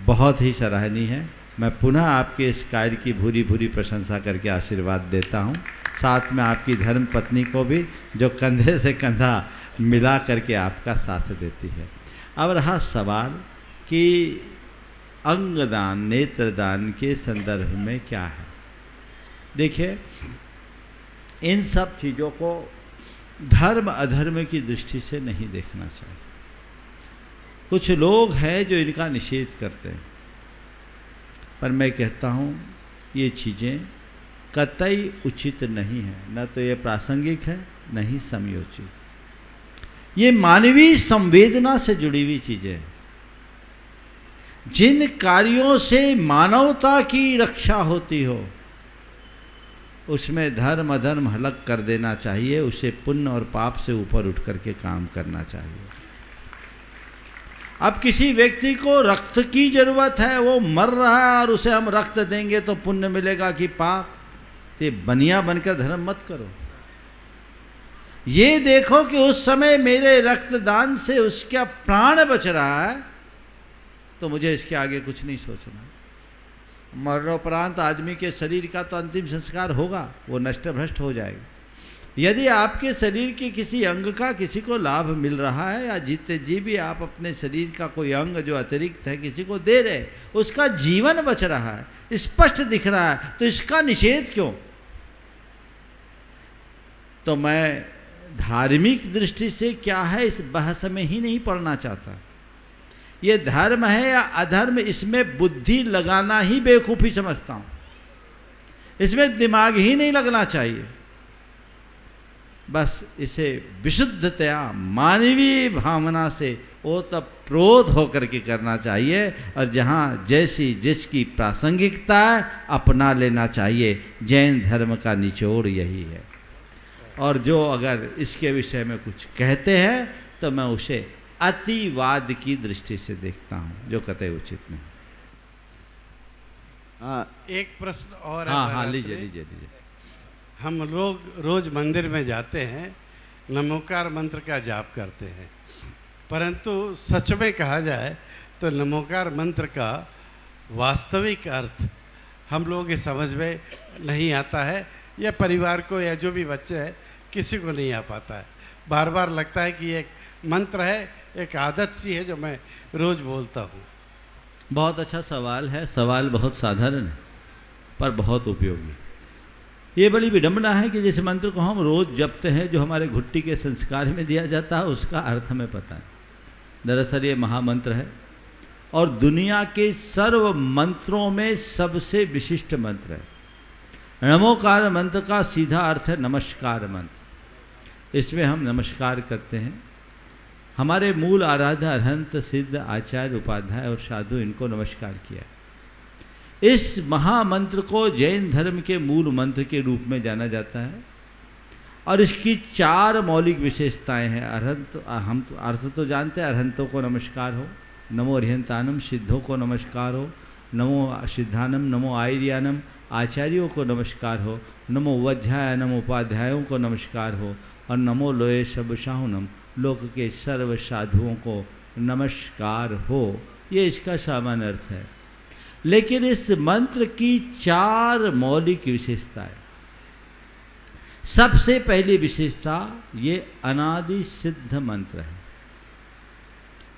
बहुत ही सराहनीय है। मैं पुनः आपके इस कार्य की भूरी भूरी प्रशंसा करके आशीर्वाद देता हूँ, साथ में आपकी धर्म पत्नी को भी, जो कंधे से कंधा मिला करके आपका साथ देती है। अब रहा सवाल कि अंगदान नेत्रदान के संदर्भ में क्या है। देखिए, इन सब चीज़ों को धर्म अधर्म की दृष्टि से नहीं देखना चाहिए। कुछ लोग हैं जो इनका निषेध करते हैं, पर मैं कहता हूँ ये चीज़ें कतई उचित नहीं है, न तो ये प्रासंगिक है न ही समयोचित। ये मानवीय संवेदना से जुड़ी हुई चीज़ें हैं। जिन कार्यों से मानवता की रक्षा होती हो उसमें धर्म अधर्म अलग कर देना चाहिए, उसे पुण्य और पाप से ऊपर उठ करके काम करना चाहिए। अब किसी व्यक्ति को रक्त की जरूरत है, वो मर रहा है और उसे हम रक्त देंगे तो पुण्य मिलेगा कि पाप, तो बनिया बनकर धर्म मत करो। ये देखो कि उस समय मेरे रक्तदान से उसका प्राण बच रहा है, तो मुझे इसके आगे कुछ नहीं सोचना। मरणोपरांत आदमी के शरीर का तो अंतिम संस्कार होगा, वो नष्ट भ्रष्ट हो जाएगा। यदि आपके शरीर के किसी अंग का किसी को लाभ मिल रहा है, या जीते जी भी आप अपने शरीर का कोई अंग जो अतिरिक्त है किसी को दे रहे, उसका जीवन बच रहा है, स्पष्ट दिख रहा है, तो इसका निषेध क्यों? तो मैं धार्मिक दृष्टि से क्या है इस बहस में ही नहीं पढ़ना चाहता। ये धर्म है या अधर्म, इसमें बुद्धि लगाना ही बेवकूफ़ी समझता हूँ। इसमें दिमाग ही नहीं लगना चाहिए। बस इसे विशुद्धतया मानवीय भावना से ओतप्रोत होकर के करना चाहिए, और जहाँ जैसी जिसकी प्रासंगिकता है अपना लेना चाहिए। जैन धर्म का निचोड़ यही है। और जो अगर इसके विषय में कुछ कहते हैं तो मैं उसे अतिवाद की दृष्टि से देखता हूँ, जो कतई उचित नहीं। एक प्रश्न और है। हाँ, लीजिए लीजिए। हम लोग रोज मंदिर में जाते हैं, नमोकार मंत्र का जाप करते हैं, परंतु सच में कहा जाए तो नमोकार मंत्र का वास्तविक अर्थ हम लोगों के समझ में नहीं आता है, या परिवार को या जो भी बच्चे हैं किसी को नहीं आ पाता है। बार बार लगता है कि एक मंत्र है, एक आदत सी है जो मैं रोज़ बोलता हूँ। बहुत अच्छा सवाल है। सवाल बहुत साधारण है पर बहुत उपयोगी। ये बड़ी विडंबना है कि जिस मंत्र को हम रोज़ जपते हैं, जो हमारे घुट्टी के संस्कार में दिया जाता है, उसका अर्थ हमें पता है। दरअसल ये महामंत्र है और दुनिया के सर्व मंत्रों में सबसे विशिष्ट मंत्र है। नमोकार मंत्र का सीधा अर्थ है नमस्कार मंत्र। इसमें हम नमस्कार करते हैं। हमारे मूल आराध्य अरहंत सिद्ध आचार्य उपाध्याय और साधु, इनको नमस्कार किया। इस महामंत्र को जैन धर्म के मूल मंत्र के रूप में जाना जाता है और इसकी 4 मौलिक विशेषताएं हैं। अरहंत, हम तो अर्थ तो जानते हैं, अरहंतों को नमस्कार हो, नमो अरिहंतानम, सिद्धों को नमस्कार हो, नमो सिद्धानम, नमो आयर्यानम, आचार्यों को नमस्कार हो, नमो वज्जायनम, उपाध्यायों को नमस्कार हो, और नमो लोये सबशाहुनम, लोक के सर्व साधुओं को नमस्कार हो। ये इसका सामान्य अर्थ है। लेकिन इस मंत्र की 4 मौलिक विशेषताएं। सबसे पहली विशेषता, ये अनादि सिद्ध मंत्र है।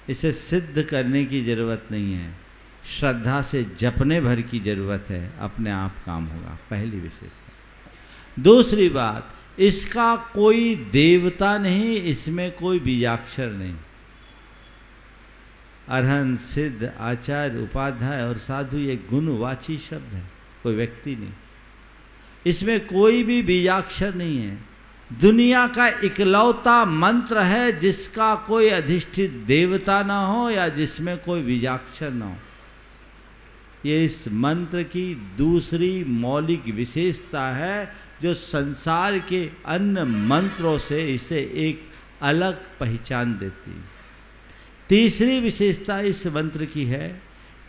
इसे सिद्ध करने की जरूरत नहीं है, श्रद्धा से जपने भर की जरूरत है, अपने आप काम होगा। पहली विशेषता। दूसरी बात, इसका कोई देवता नहीं, इसमें कोई बीजाक्षर नहीं। अरहंत, सिद्ध, आचार्य, उपाध्याय और साधु ये गुणवाची शब्द है, कोई व्यक्ति नहीं। इसमें कोई भी बीजाक्षर नहीं है। दुनिया का इकलौता मंत्र है जिसका कोई अधिष्ठित देवता ना हो या जिसमें कोई बीजाक्षर ना हो। ये इस मंत्र की दूसरी मौलिक विशेषता है, जो संसार के अन्य मंत्रों से इसे एक अलग पहचान देती है। तीसरी विशेषता इस मंत्र की है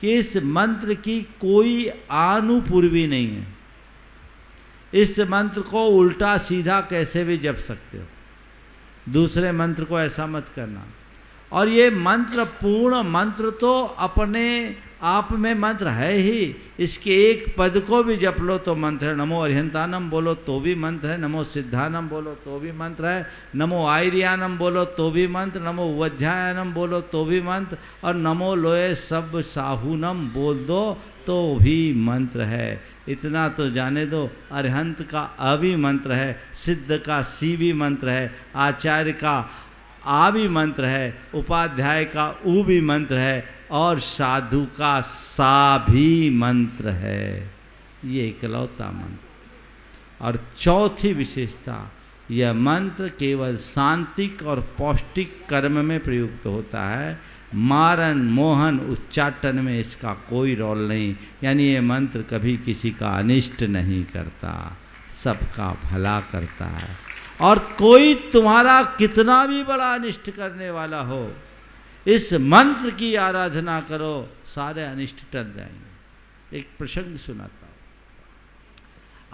कि इस मंत्र की कोई आनुपूर्वी नहीं है। इस मंत्र को उल्टा सीधा कैसे भी जप सकते हो, दूसरे मंत्र को ऐसा मत करना। और ये मंत्र, पूर्ण मंत्र तो अपने आप में मंत्र है ही। इसके एक पद को भी जप लो तो मंत्र है। नमो अरिहंतानम बोलो तो भी मंत्र है, नमो सिद्धानम बोलो तो भी मंत्र है, नमो आयर्यानम बोलो तो भी मंत्र, नमो वज्जायनम बोलो तो भी मंत्र, और नमो लोये सब साहुनम बोल दो तो भी मंत्र है। इतना तो जाने दो, अरहंत का अ भी मंत्र है, सिद्ध का सी भी मंत्र है, आचार्य का आ भी मंत्र है, उपाध्याय का ऊ भी मंत्र है, और साधु का सा भी मंत्र है। ये इकलौता मंत्र। और चौथी विशेषता, यह मंत्र केवल शांतिक और पौष्टिक कर्म में प्रयुक्त होता है। मारन, मोहन, उच्चाटन में इसका कोई रोल नहीं। यानी ये मंत्र कभी किसी का अनिष्ट नहीं करता, सबका भला करता है। और कोई तुम्हारा कितना भी बड़ा अनिष्ट करने वाला हो, इस मंत्र की आराधना करो, सारे अनिष्ट टल जाएंगे। एक प्रसंग सुनाता हूँ।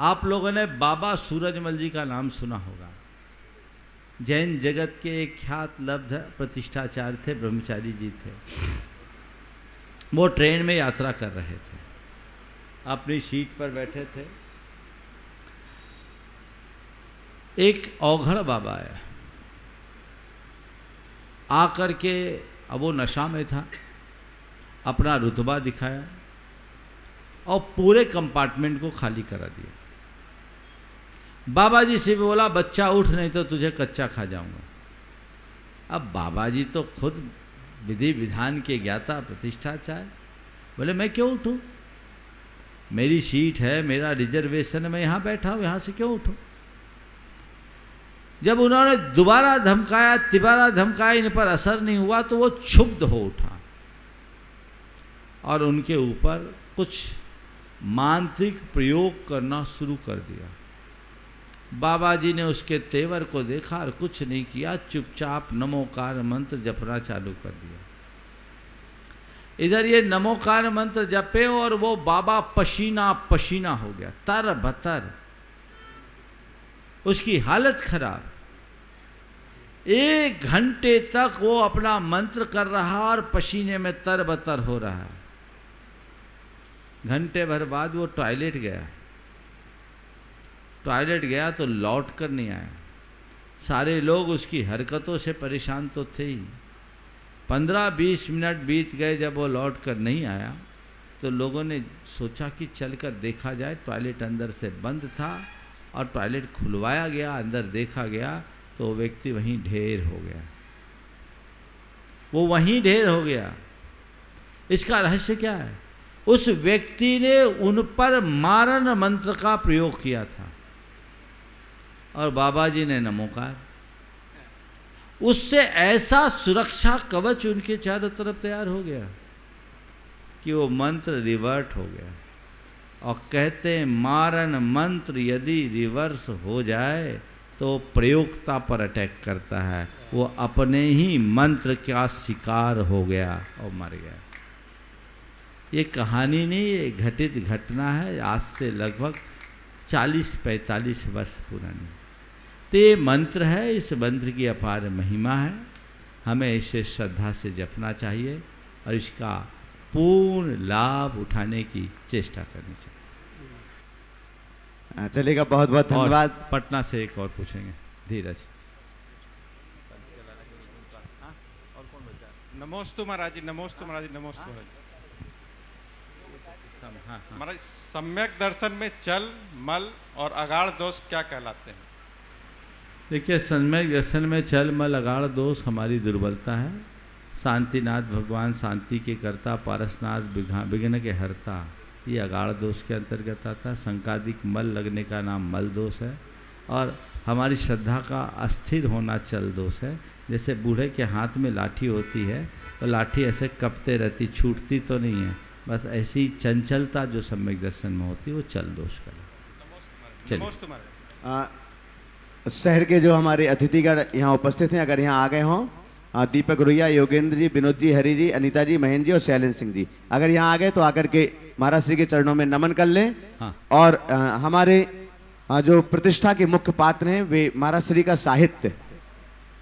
आप लोगों ने बाबा सूरजमल जी का नाम सुना होगा। जैन जगत के एक ख्यात लब्ध प्रतिष्ठाचार्य थे, ब्रह्मचारी जी थे। वो ट्रेन में यात्रा कर रहे थे, अपनी सीट पर बैठे थे। एक औघड़ बाबा आया, आकर के, अब वो नशा में था, अपना रुतबा दिखाया और पूरे कंपार्टमेंट को खाली करा दिया। बाबा जी से बोला, बच्चा उठ नहीं तो तुझे कच्चा खा जाऊंगा। अब बाबा जी तो खुद विधि विधान के ज्ञाता, प्रतिष्ठाचार्य, बोले मैं क्यों उठूं, मेरी सीट है, मेरा रिजर्वेशन है, मैं यहाँ बैठा हूँ, यहाँ से क्यों उठूं। जब उन्होंने दोबारा धमकाया, तिबारा धमकाया, इन पर असर नहीं हुआ तो वो क्षुब्ध हो उठा और उनके ऊपर कुछ मांत्रिक प्रयोग करना शुरू कर दिया। बाबा जी ने उसके तेवर को देखा और कुछ नहीं किया, चुपचाप नमोकार मंत्र जपना चालू कर दिया। इधर ये नमोकार मंत्र जपे और वो बाबा पसीना पसीना हो गया, तर बतर, उसकी हालत खराब। 1 घंटे तक वो अपना मंत्र कर रहा और पसीने में तर बतर हो रहा है। घंटे भर बाद वो टॉयलेट गया तो लौट कर नहीं आया। सारे लोग उसकी हरकतों से परेशान तो थे ही। 15-20 मिनट बीत गए, जब वो लौट कर नहीं आया तो लोगों ने सोचा कि चलकर देखा जाए। टॉयलेट अंदर से बंद था और टॉयलेट खुलवाया गया, अंदर देखा गया तो वो व्यक्ति वहीं ढेर हो गया, वो वहीं ढेर हो गया। इसका रहस्य क्या है? उस व्यक्ति ने उन पर मारण मंत्र का प्रयोग किया था और बाबा जी ने नमोकार। उससे ऐसा सुरक्षा कवच उनके चारों तरफ तैयार हो गया कि वो मंत्र रिवर्ट हो गया। और कहते हैं मारण मंत्र यदि रिवर्स हो जाए तो प्रयोक्ता पर अटैक करता है। वो अपने ही मंत्र का शिकार हो गया और मर गया। ये कहानी नहीं, ये घटित घटना है, आज से लगभग 40-45 वर्ष पुरानी। तो ये मंत्र है, इस मंत्र की अपार महिमा है, हमें इसे श्रद्धा से जपना चाहिए और इसका पूर्ण लाभ उठाने की चेष्टा करनी चाहिए। चलेगा, बहुत बहुत धन्यवाद। पटना से एक और पूछेंगे, धीरज। नमोस्तु महाराज जी, नमोस्तु महाराज जी, नमोस्तु महाराज जी। महाराज, सम्यक दर्शन में चल, मल और अगाड़ दोष क्या कहलाते हैं? देखिए, सम्यक दर्शन में चल, मल, अगाड़ दोष हमारी दुर्बलता है। शांतिनाथ भगवान शांति के कर्ता, पारसनाथ विघ्न के हरता, ये अगाड़ दोष के अंतर्गत आता है। शंकादिक मल लगने का नाम मल दोष है। और हमारी श्रद्धा का अस्थिर होना चल दोष है। जैसे बूढ़े के हाथ में लाठी होती है तो लाठी ऐसे कपते रहती, छूटती तो नहीं है, बस ऐसी चंचलता जो सम्यक दर्शन में होती है वो चल दोष का। चलिए, शहर के जो हमारे अतिथिगण यहाँ उपस्थित हैं, अगर यहाँ आ गए हों, दीपक रुइया, योगेंद्र जी, विनोद जी, हरि जी, अनीता जी, महेंद्र जी और शैलेंद्र सिंह जी, अगर यहाँ आ गए तो आकर के महाराज श्री के चरणों में नमन कर लें। हाँ। और हमारे जो प्रतिष्ठा के मुख्य पात्र हैं वे महाराज श्री का साहित्य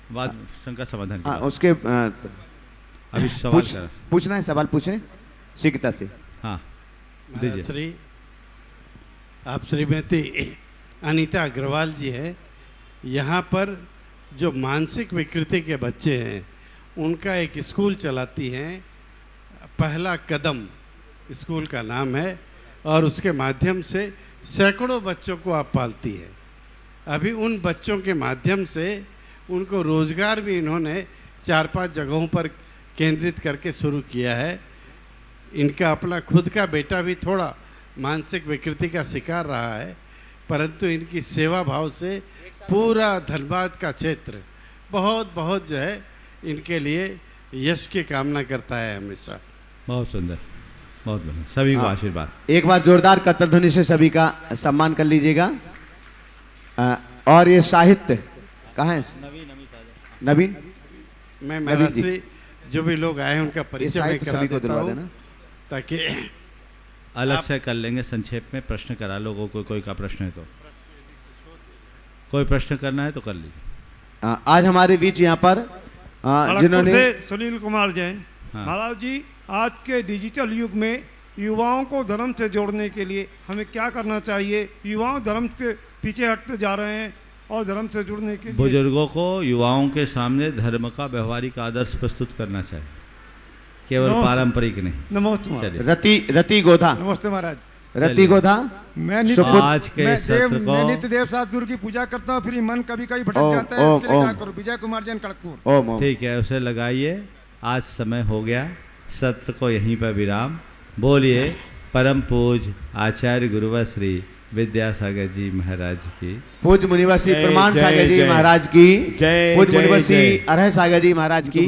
शंका समाधान की उसके अभी सवाल पूछना है, सवाल पूछें शीघ्रता से। हाँ, श्री आप श्रीमती अनीता अग्रवाल जी है, यहाँ पर जो मानसिक विकृति के बच्चे हैं उनका एक स्कूल चलाती हैं, पहला कदम स्कूल का नाम है, और उसके माध्यम से सैकड़ों बच्चों को आप पालती है। अभी उन बच्चों के माध्यम से उनको रोज़गार भी इन्होंने 4-5 जगहों पर केंद्रित करके शुरू किया है। इनका अपना खुद का बेटा भी थोड़ा मानसिक विकृति का शिकार रहा है, परंतु इनकी सेवा भाव से पूरा धनबाद का क्षेत्र बहुत बहुत जो है इनके लिए यश की कामना करता है हमेशा। बहुत सुंदर, बहुत बढ़िया, सभी को आशीर्वाद। एक बार जोरदार करतल ध्वनि से सभी का सम्मान कर लीजिएगा। और ये साहित्य कहाँ है? नवीन, मैं महाराज श्री जो भी लोग आए उनका परिचय मैं करा देता हूं, ताकि अलग से कर लेंगे संक्षेप में। प्रश्न करा लोगों को, कोई का प्रश्न है तो, कोई प्रश्न करना है तो कर लीजिए। आज हमारे बीच यहाँ पर जिन्होंने सुनील कुमार जैन। हाँ। महाराज जी, आज के डिजिटल युग में युवाओं को धर्म से जोड़ने के लिए हमें क्या करना चाहिए? युवाओं धर्म से पीछे हटते जा रहे हैं और धर्म से जुड़ने के लिए बुजुर्गों को युवाओं के सामने धर्म का व्यवहारिक आदर्श प्रस्तुत करना चाहिए, केवल पारंपरिक नहीं। नमस्ते। रति गोधा। नमस्ते महाराज। रति गोधा। मैं नित्य देव शास्त्र की पूजा करता हूँ, फिर मन कभी कभी भटक जाता है, इसके लिए क्या करूं? विजय कुमार जैन, खड़गपुर। ठीक है, उसे लगाइए। आज समय हो गया, सत्र को यहीं पर विराम। बोलिए परम पूज आचार्य गुरुवर श्री विद्यासागर जी महाराज की, पूज्य मुनिवर श्री प्रमाण सागर जी महाराज की, पूज्य मुनिवर श्री अरह सागर जी महाराज की।